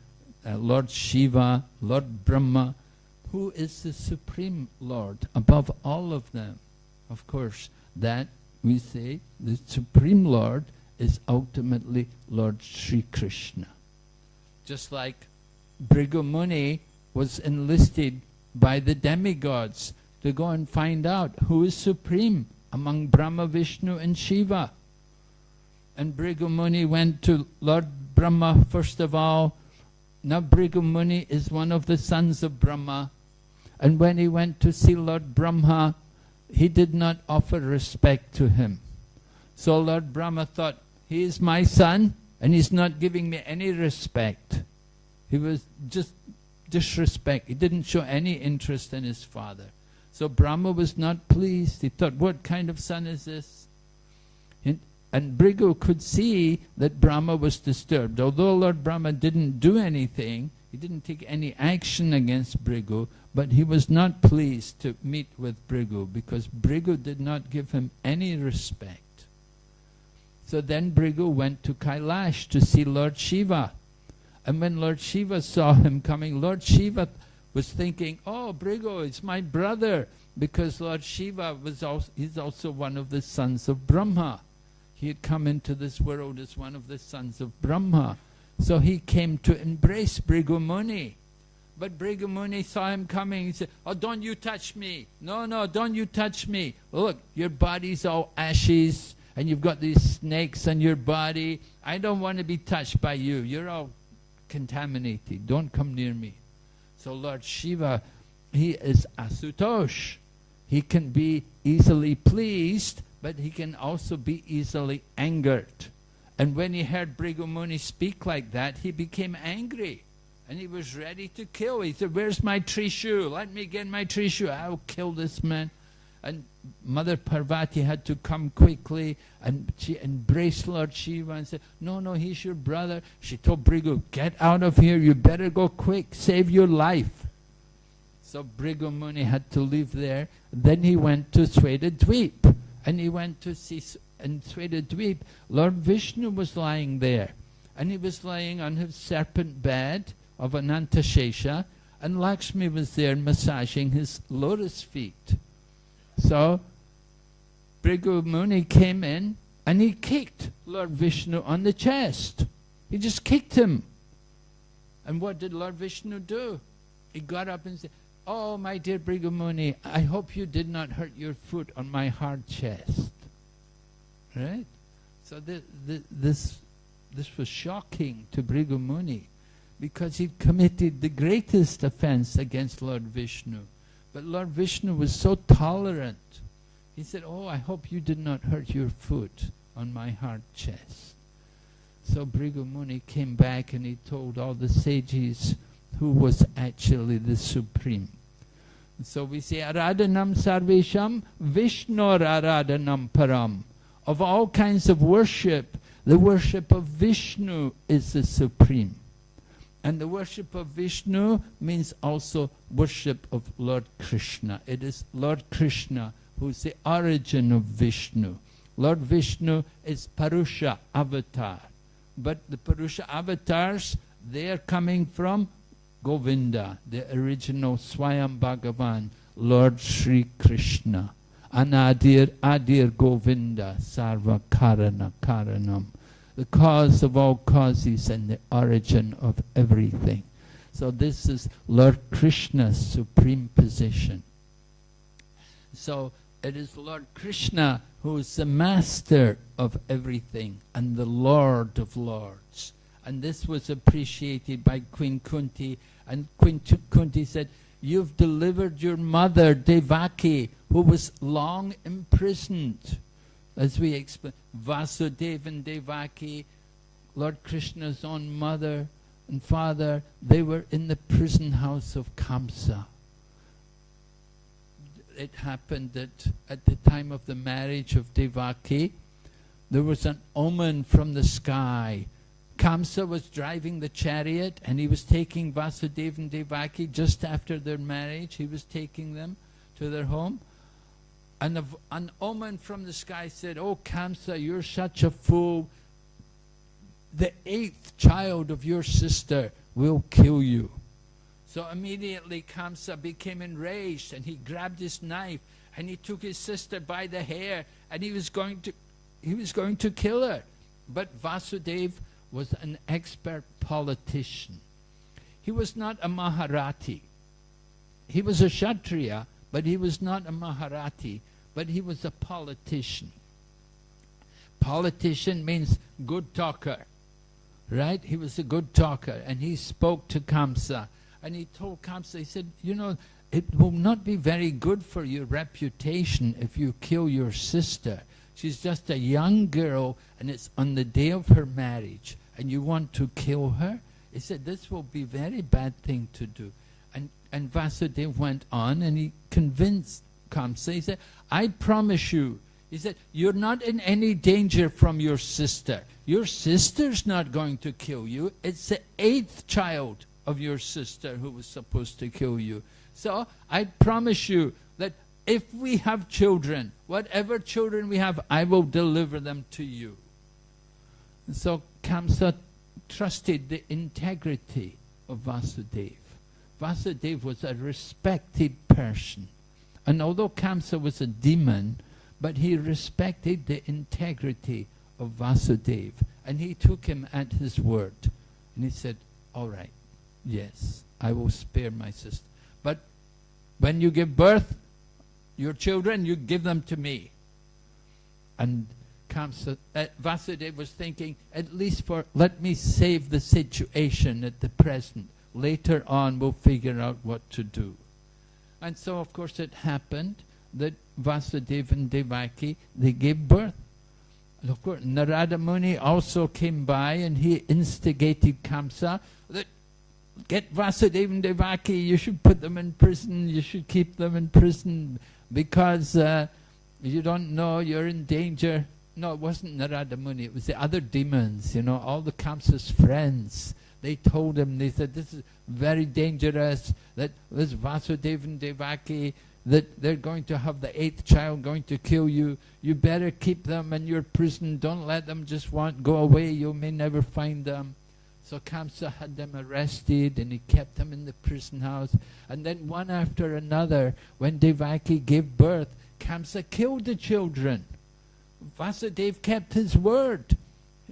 Lord Shiva, Lord Brahma. Who is the Supreme Lord above all of them? Of course, that we say the Supreme Lord is ultimately Lord Sri Krishna. Just like Bhrigu Muni was enlisted by the demigods to go and find out who is supreme among Brahma, Vishnu and Shiva. And Bhrigu Muni went to Lord Brahma first of all. Now Bhrigu Muni is one of the sons of Brahma. And when he went to see Lord Brahma, he did not offer respect to him. So Lord Brahma thought, he is my son and he's not giving me any respect. He was just disrespect. He didn't show any interest in his father. So Brahma was not pleased. He thought, what kind of son is this? And Bhrigu could see that Brahma was disturbed. Although Lord Brahma didn't do anything, he didn't take any action against Bhrigu, but he was not pleased to meet with Bhrigu because Bhrigu did not give him any respect. So then Bhrigu went to Kailash to see Lord Shiva. And when Lord Shiva saw him coming, Lord Shiva was thinking, oh, Bhrigu, it's my brother, because Lord Shiva he's also one of the sons of Brahma. He had come into this world as one of the sons of Brahma. So he came to embrace Bhrigu Muni. But Bhrigu Muni saw him coming. He said, oh, don't you touch me. No, no, don't you touch me. Look, your body's all ashes, and you've got these snakes on your body. I don't want to be touched by you. You're all contaminated. Don't come near me. So Lord Shiva, he is Asutosh. He can be easily pleased, but he can also be easily angered. And when he heard Bhrigu Muni speak like that, he became angry. And he was ready to kill. He said, where's my Trishu? Let me get my Trishu. I'll kill this man. And Mother Parvati had to come quickly, and she embraced Lord Shiva and said, no, no, he's your brother. She told Bhrigu, get out of here. You better go quick. Save your life. So Bhrigu Muni had to leave there. Then he went to Svetadweep. And he went to see, in Svetadweep, Lord Vishnu was lying there. And he was lying on his serpent bed of Anantashesha, and Lakshmi was there massaging his lotus feet. So Bhrigu Muni came in and he kicked Lord Vishnu on the chest. He just kicked him. And what did Lord Vishnu do? He got up and said, oh, my dear Bhrigu Muni, I hope you did not hurt your foot on my hard chest. Right? So this was shocking to Bhrigu Muni, because he committed the greatest offense against Lord Vishnu. But Lord Vishnu was so tolerant. He said, oh, I hope you did not hurt your foot on my hard chest. So Bhrigu Muni came back and he told all the sages who was actually the Supreme. So we say, Aradhanam Sarvesham Vishnor Aradhanam Param. Of all kinds of worship, the worship of Vishnu is the Supreme. And the worship of Vishnu means also worship of Lord Krishna. It is Lord Krishna who is the origin of Vishnu. Lord Vishnu is Purusha avatar. But the Purusha avatars, they are coming from Govinda, the original Swayam Bhagavan, Lord Sri Krishna. Anadir Adir Govinda Sarva Karana Karanam. The cause of all causes and the origin of everything. So this is Lord Krishna's supreme position. So it is Lord Krishna who is the master of everything and the Lord of Lords. And this was appreciated by Queen Kunti. And Queen Kunti said, you've delivered your mother Devaki, who was long imprisoned. As we explain, Vasudeva and Devaki, Lord Krishna's own mother and father, they were in the prison house of Kamsa. It happened that at the time of the marriage of Devaki, there was an omen from the sky. Kamsa was driving the chariot and he was taking Vasudeva and Devaki just after their marriage. He was taking them to their home. And an omen from the sky said, oh, Kamsa, you're such a fool. The 8th child of your sister will kill you. So immediately Kamsa became enraged and he grabbed his knife and he took his sister by the hair and he was going to kill her. But Vasudeva was an expert politician. He was not a Maharati. He was a Kshatriya, but he was not a Maharati, but he was a politician. Politician means good talker, right? He was a good talker, and he spoke to Kamsa, and he told Kamsa, he said, you know, it will not be very good for your reputation if you kill your sister. She's just a young girl, and it's on the day of her marriage, and you want to kill her? He said, this will be a very bad thing to do. And Vasudeva went on, and he convinced Kamsa. He said, I promise you, he said, you're not in any danger from your sister. Your sister's not going to kill you. It's the 8th child of your sister who was supposed to kill you. So I promise you that if we have children, whatever children we have, I will deliver them to you. And so Kamsa trusted the integrity of Vasudeva. Vasudeva was a respected person. And although Kamsa was a demon, but he respected the integrity of Vasudeva. And he took him at his word. And he said, all right, yes, I will spare my sister. But when you give birth, your children, you give them to me. And Kamsa, Vasudeva was thinking, at least let me save the situation at the present. Later on, we'll figure out what to do. And so, of course, it happened that Vasudeva and Devaki, they gave birth. And of course, Narada Muni also came by, and he instigated Kamsa that get Vasudeva and Devaki, you should put them in prison, you should keep them in prison, because you don't know, you're in danger. No, it wasn't Narada Muni, it was the other demons, you know, all the Kamsa's friends. They told him, they said, this is very dangerous, that this Vasudeva and Devaki, that they're going to have the 8th child going to kill you. You better keep them in your prison. Don't let them just go away. You may never find them. So Kamsa had them arrested, and he kept them in the prison house. And then one after another, when Devaki gave birth, Kamsa killed the children. Vasudeva kept his word.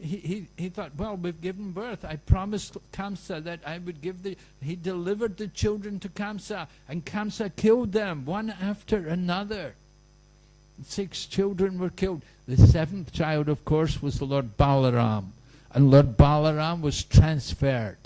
He thought, well, we've given birth. I promised Kamsa that I would give he delivered the children to Kamsa, and Kamsa killed them one after another. 6 children were killed. The 7th child, of course, was Lord Balaram. And Lord Balaram was transferred.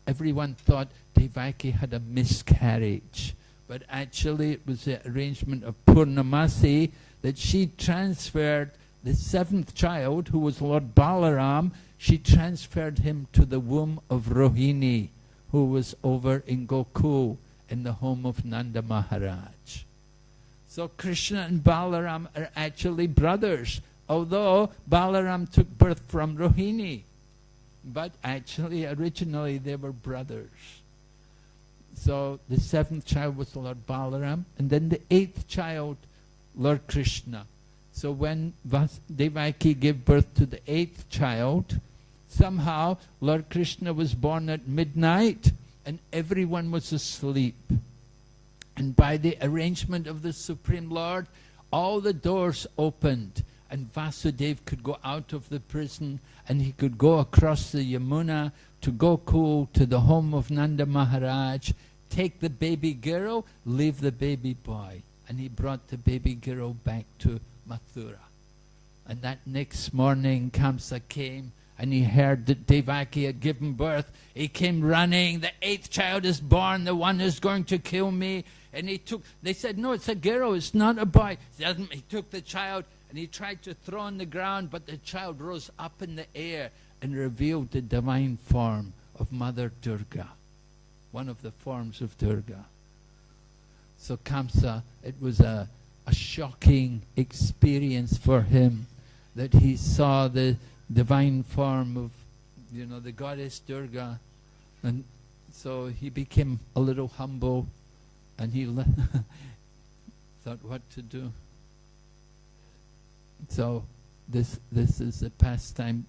Everyone thought Devaki had a miscarriage. But actually it was the arrangement of Purnamasi that she transferred the 7th child, who was Lord Balaram, she transferred him to the womb of Rohini, who was over in Gokul, in the home of Nanda Maharaj. So Krishna and Balaram are actually brothers, although Balaram took birth from Rohini. But actually, originally, they were brothers. So the 7th child was Lord Balaram, and then the 8th child, Lord Krishna. So when Devaki gave birth to the 8th child, somehow Lord Krishna was born at midnight and everyone was asleep. And by the arrangement of the Supreme Lord, all the doors opened and Vasudeva could go out of the prison and he could go across the Yamuna to Gokul, to the home of Nanda Maharaj, take the baby girl, leave the baby boy. And he brought the baby girl back to Mathura. And that next morning, Kamsa came and he heard that Devaki had given birth. He came running, the 8th child is born, the one who's going to kill me. And they said, no, it's a girl, it's not a boy. He took the child and he tried to throw on the ground, but the child rose up in the air and revealed the divine form of Mother Durga, one of the forms of Durga. So Kamsa, it was a shocking experience for him that he saw the divine form of, the goddess Durga. And so he became a little humble and he thought what to do. So this is the pastime.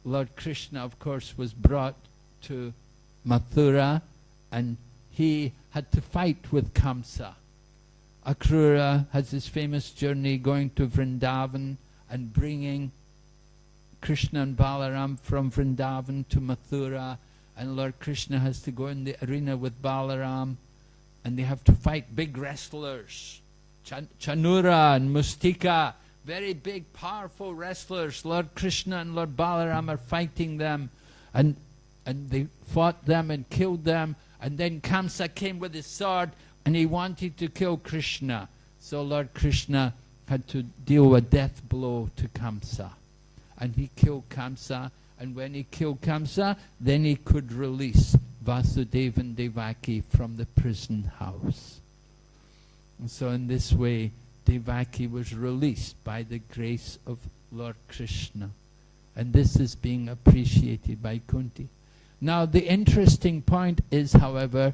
Lord Krishna, of course, was brought to Mathura and he had to fight with Kamsa. Akrura has his famous journey going to Vrindavan and bringing Krishna and Balaram from Vrindavan to Mathura, and Lord Krishna has to go in the arena with Balaram, and they have to fight big wrestlers, Chanura and Mustika, very big, powerful wrestlers. Lord Krishna and Lord Balaram are fighting them, and they fought them and killed them, and then Kamsa came with his sword, and he wanted to kill Krishna. So Lord Krishna had to deal a death blow to Kamsa. And he killed Kamsa, and when he killed Kamsa, then he could release Vasudeva and Devaki from the prison house. And so in this way, Devaki was released by the grace of Lord Krishna. And this is being appreciated by Kunti. Now the interesting point is, however,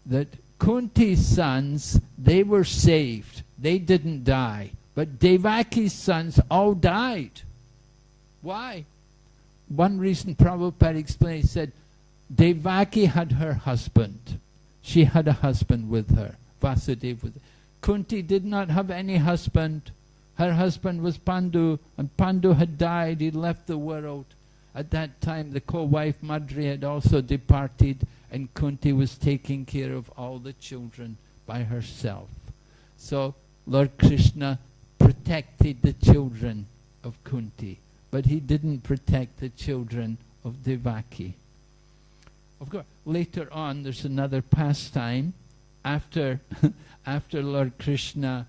that Kunti's sons, they were saved. They didn't die. But Devaki's sons all died. Why? One reason Prabhupada explained, he said, Devaki had her husband. She had a husband with her. Vasudeva was. Kunti did not have any husband. Her husband was Pandu, and Pandu had died. He left the world. At that time, the co-wife Madri had also departed, and Kunti was taking care of all the children by herself. So Lord Krishna protected the children of Kunti, but he didn't protect the children of Devaki. Of course, later on, there's another pastime. After Lord Krishna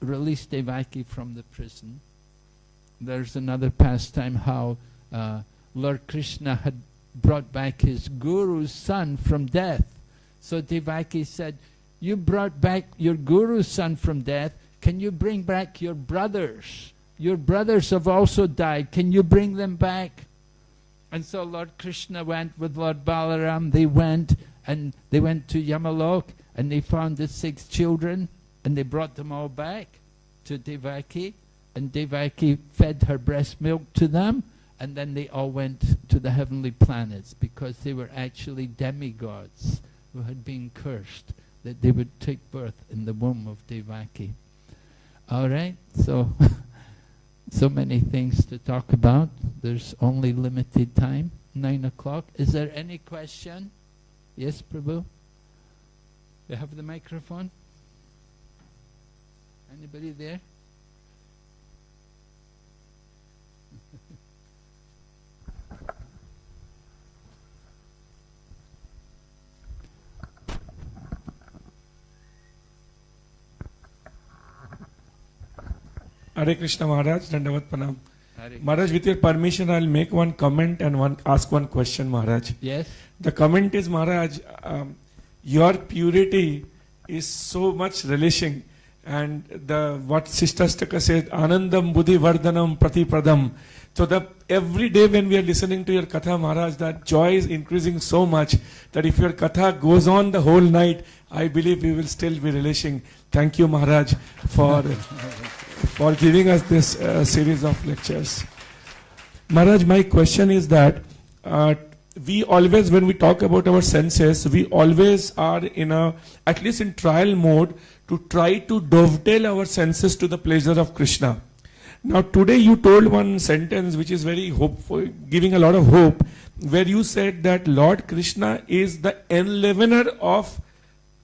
released Devaki from the prison, there's another pastime how Lord Krishna had brought back his guru's son from death. So Devaki said, you brought back your guru's son from death, can you bring back your brothers? Your brothers have also died, can you bring them back? And so Lord Krishna went with Lord Balaram. They went to Yamalok, and they found the 6 children, and they brought them all back to Devaki, and Devaki fed her breast milk to them, and then they all went to the heavenly planets, because they were actually demigods who had been cursed that they would take birth in the womb of Devaki. All right, so so many things to talk about. There's only limited time, 9 o'clock. Is there any question? Yes, Prabhu? You have the microphone? Anybody there? Hare Krishna Maharaj, Dandavat Pranam. Maharaj, with your permission, I'll make one comment and ask one question, Maharaj. Yes. The comment is, Maharaj, your purity is so much relishing, and what Sister Staka said, Anandam Buddhi Vardhanam Pratipradam. So every day when we are listening to your Katha, Maharaj, that joy is increasing so much that if your Katha goes on the whole night, I believe we will still be relishing. Thank you, Maharaj, for giving us this series of lectures. Maharaj, my question is that we always, when we talk about our senses, we always are at least in trial mode to try to dovetail our senses to the pleasure of Krishna. Now today you told one sentence which is very hopeful, giving a lot of hope, where you said that Lord Krishna is the enlivener of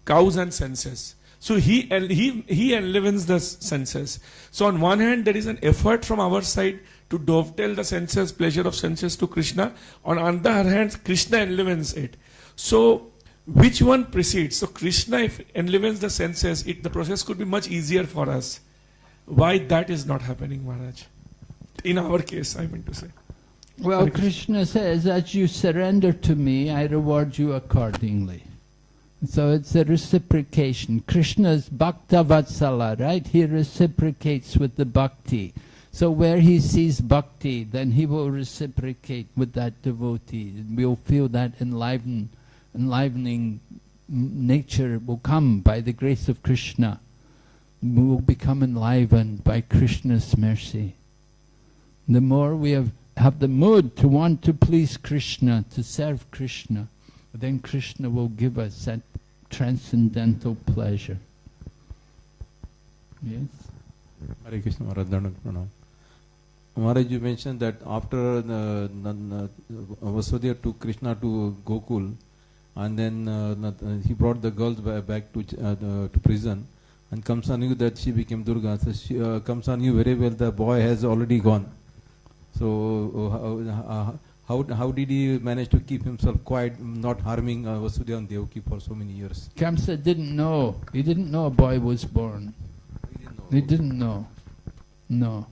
cows and senses. So he enlivens the senses. So on one hand, there is an effort from our side to dovetail the senses, pleasure of senses to Krishna. On the other hand, Krishna enlivens it. So which one precedes? So Krishna, if enlivens the senses, the process could be much easier for us. Why that is not happening, Maharaj? In our case, I meant to say. Well, Krishna says, as you surrender to me, I reward you accordingly. So it's a reciprocation. Krishna's Bhakta Vatsala, right? He reciprocates with the bhakti. So where he sees bhakti, then he will reciprocate with that devotee. We'll feel that enlivening nature will come by the grace of Krishna. We will become enlivened by Krishna's mercy. The more we have the mood to want to please Krishna, to serve Krishna, then Krishna will give us that transcendental pleasure. Yes? Hare Krishna Maharaj, Maharaj, you mentioned that after Vasudeva took Krishna to Gokul, and then he brought the girls back to prison, and Kamsa knew that she became Durga. So Kamsa knew very well the boy has already gone. So how did he manage to keep himself quiet, not harming Vasudeva and Devaki for so many years? Kamsa didn't know. He didn't know a boy was born. He didn't know. No.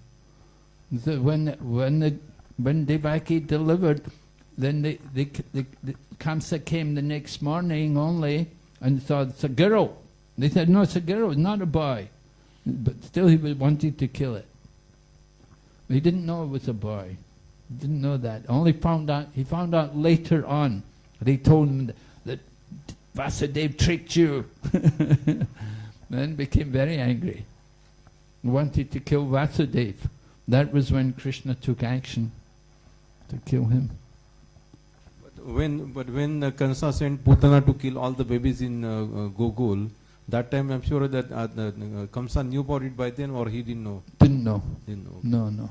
So when Devaki delivered, then the Kamsa came the next morning only and thought it's a girl. They said, no, it's a girl, not a boy. But still he wanted to kill it. He didn't know it was a boy. He didn't know that. He found out later on. They told him that Vasudeva tricked you. Then became very angry. Wanted to kill Vasudeva. That was when Krishna took action to kill him. But when Kansa sent Putana to kill all the babies in Gokul, that time I'm sure that Kamsa knew about it by then, or he didn't know? Didn't know. Didn't know. No.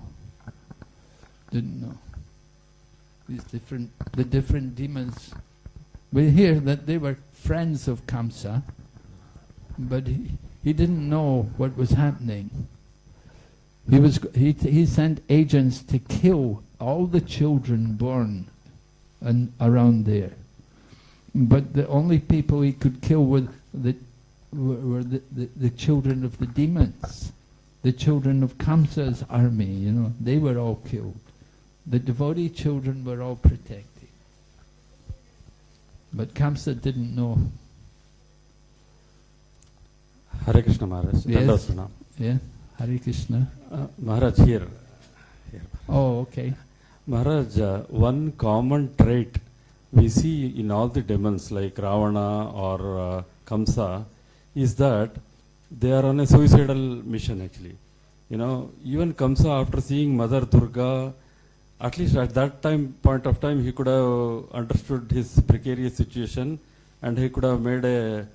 Didn't know. The different demons. We hear that they were friends of Kamsa, but he didn't know what was happening. He sent agents to kill all the children born around there. But the only people he could kill were the children of the demons, the children of Kamsa's army. They were all killed. The devotee children were all protected. But Kamsa didn't know. Hare Krishna Maharaj. Yes. Yeah. Hare Krishna. Maharaj, here. Oh, okay. Maharaj, one common trait we see in all the demons like Ravana or Kamsa is that they are on a suicidal mission actually. Even Kamsa, after seeing Mother Durga, at least at that point of time, he could have understood his precarious situation and he could have made a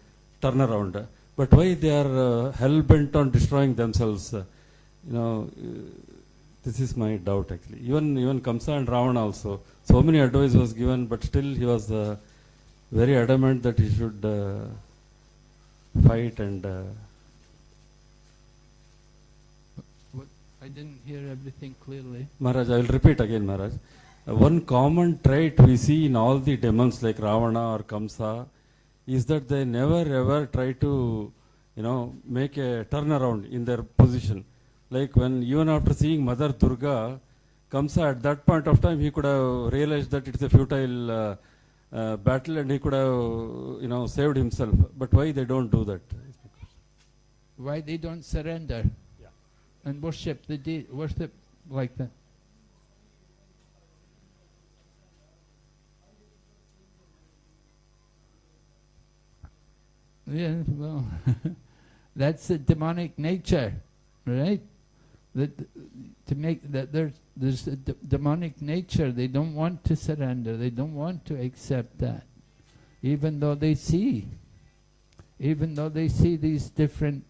turnaround. But why they are hell-bent on destroying themselves? This is my doubt actually. Even Kamsa and Ravana also. So many advice was given, but still he was very adamant that he should fight and... I didn't hear everything clearly. Maharaj, I will repeat again, Maharaj. One common trait we see in all the demons like Ravana or Kamsa is that they never ever try to, make a turnaround in their position. Like even after seeing Mother Durga, Kamsa at that point of time he could have realized that it's a futile battle and he could have, saved himself. But why they don't do that? Why they don't surrender? And worship like that. Yeah, well, that's the demonic nature, right? There's a demonic nature. They don't want to surrender. They don't want to accept that, even though they see these different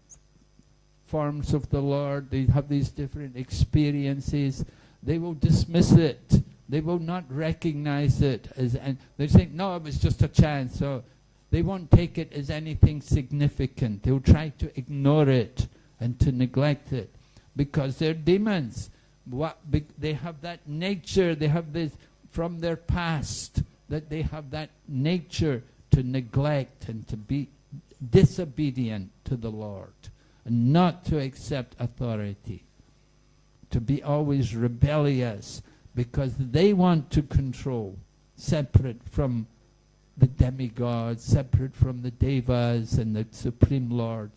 forms of the Lord, they have these different experiences, they will dismiss it. They will not recognize it as, and they think, no, it was just a chance. So they won't take it as anything significant. They'll try to ignore it and to neglect it because they're demons. They have that nature, they have this from their past, that they have that nature to neglect and to be disobedient to the Lord. And not to accept authority, to be always rebellious, because they want to control, separate from the demigods, separate from the devas and the Supreme Lord.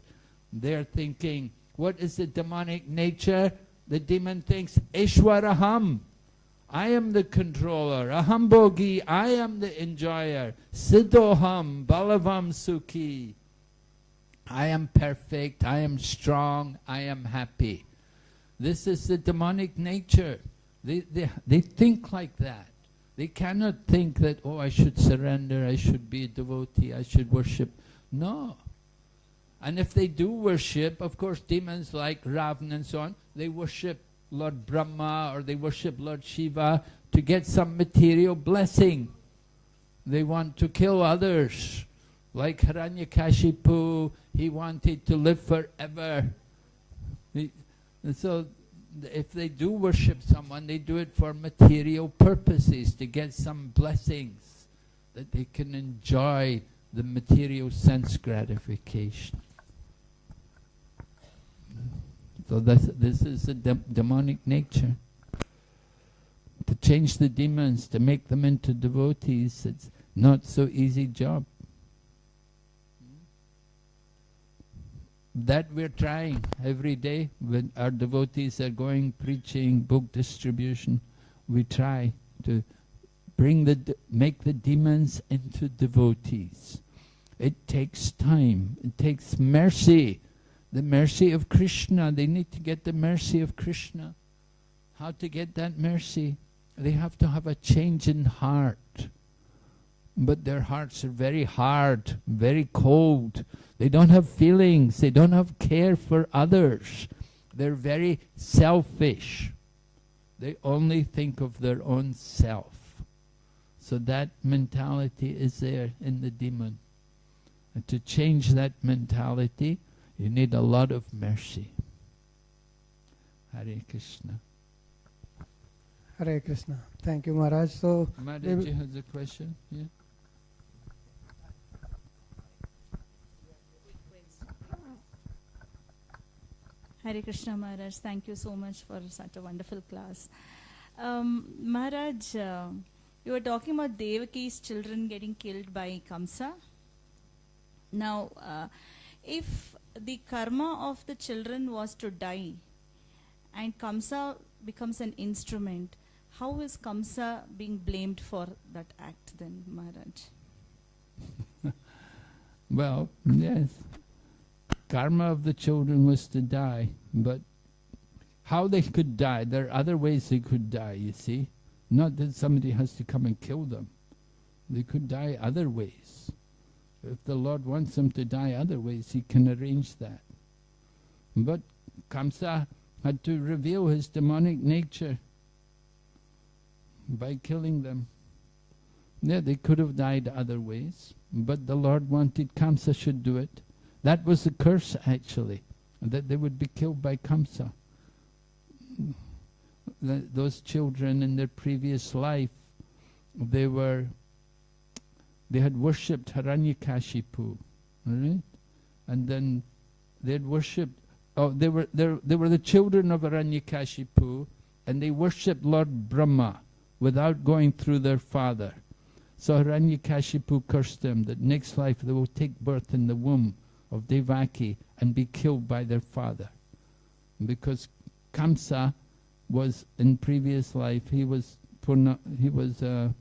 They're thinking, what is the demonic nature? The demon thinks, Ishwaraham, I am the controller. Aham Bhogi, I am the enjoyer. Siddhoham, Balavam Sukhi. I am perfect, I am strong, I am happy. This is the demonic nature. They think like that. They cannot think that, oh, I should surrender, I should be a devotee, I should worship. No. And if they do worship, of course, demons like Ravana and so on, they worship Lord Brahma or they worship Lord Shiva to get some material blessing. They want to kill others. Like Hiranyakashipu, he wanted to live forever. So if they do worship someone, they do it for material purposes, to get some blessings, that they can enjoy the material sense gratification. So this is the demonic nature. To change the demons, to make them into devotees, it's not so easy job. That we're trying every day when our devotees are going, preaching, book distribution. We try to make the demons into devotees. It takes time. It takes mercy. The mercy of Krishna. They need to get the mercy of Krishna. How to get that mercy? They have to have a change in heart. But their hearts are very hard, very cold. They don't have feelings. They don't have care for others. They're very selfish. They only think of their own self. So that mentality is there in the demon. And to change that mentality, you need a lot of mercy. Hare Krishna. Hare Krishna. Thank you, Maharaj. So, Maharaj has a question. Yeah. Hare Krishna Maharaj, thank you so much for such a wonderful class. Maharaj, you were talking about Devaki's children getting killed by Kamsa. Now, if the karma of the children was to die and Kamsa becomes an instrument, how is Kamsa being blamed for that act then, Maharaj? Well, yes. Karma of the children was to die, but how they could die, there are other ways they could die, you see. Not that somebody has to come and kill them. They could die other ways. If the Lord wants them to die other ways, He can arrange that. But Kamsa had to reveal his demonic nature by killing them. Yeah, they could have died other ways, but the Lord wanted Kamsa should do it. That was the curse, actually, that they would be killed by Kamsa. Those children in their previous life, they had worshipped Hiranyakashipu, right? And then they had worshipped. They were the children of Hiranyakashipu, and they worshipped Lord Brahma without going through their father. So Hiranyakashipu cursed them that next life they will take birth in the womb of Devaki and be killed by their father. Because Kamsa was in previous life, he was Kalanemi.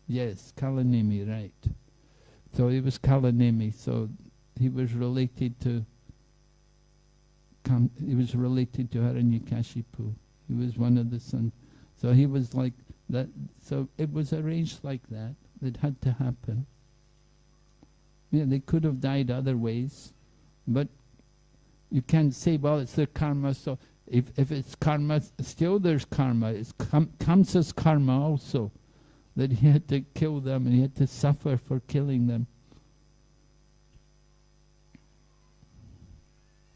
Yes, Kalanemi, right. So he was Kalanemi, so he was related to Hiranyakashipu. He was one of the sons. So he was like that. So it was arranged like that. It had to happen. Yeah, they could have died other ways, but you can't say, well, it's their karma. So if it's karma, still there's karma. It's Kamsa's karma also, that he had to kill them and he had to suffer for killing them.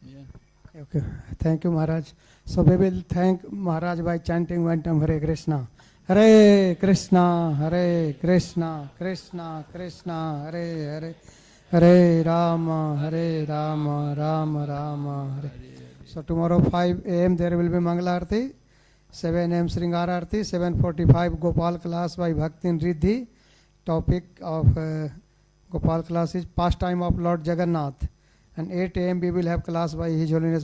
Yeah. Okay, thank you, Maharaj. So we will thank Maharaj by chanting one time Hare Krishna. Hare Krishna, Hare Krishna, Krishna Krishna, Hare Hare, Hare Rama, Hare Rama, Rama Rama, Hare. So tomorrow 5 a.m. there will be Mangala Arati, 7 a.m. Sringara Arati, 7:45 Gopal class by Bhaktin Riddhi. Topic of Gopal class is pastime of Lord Jagannath. And 8 a.m. we will have class by His Holiness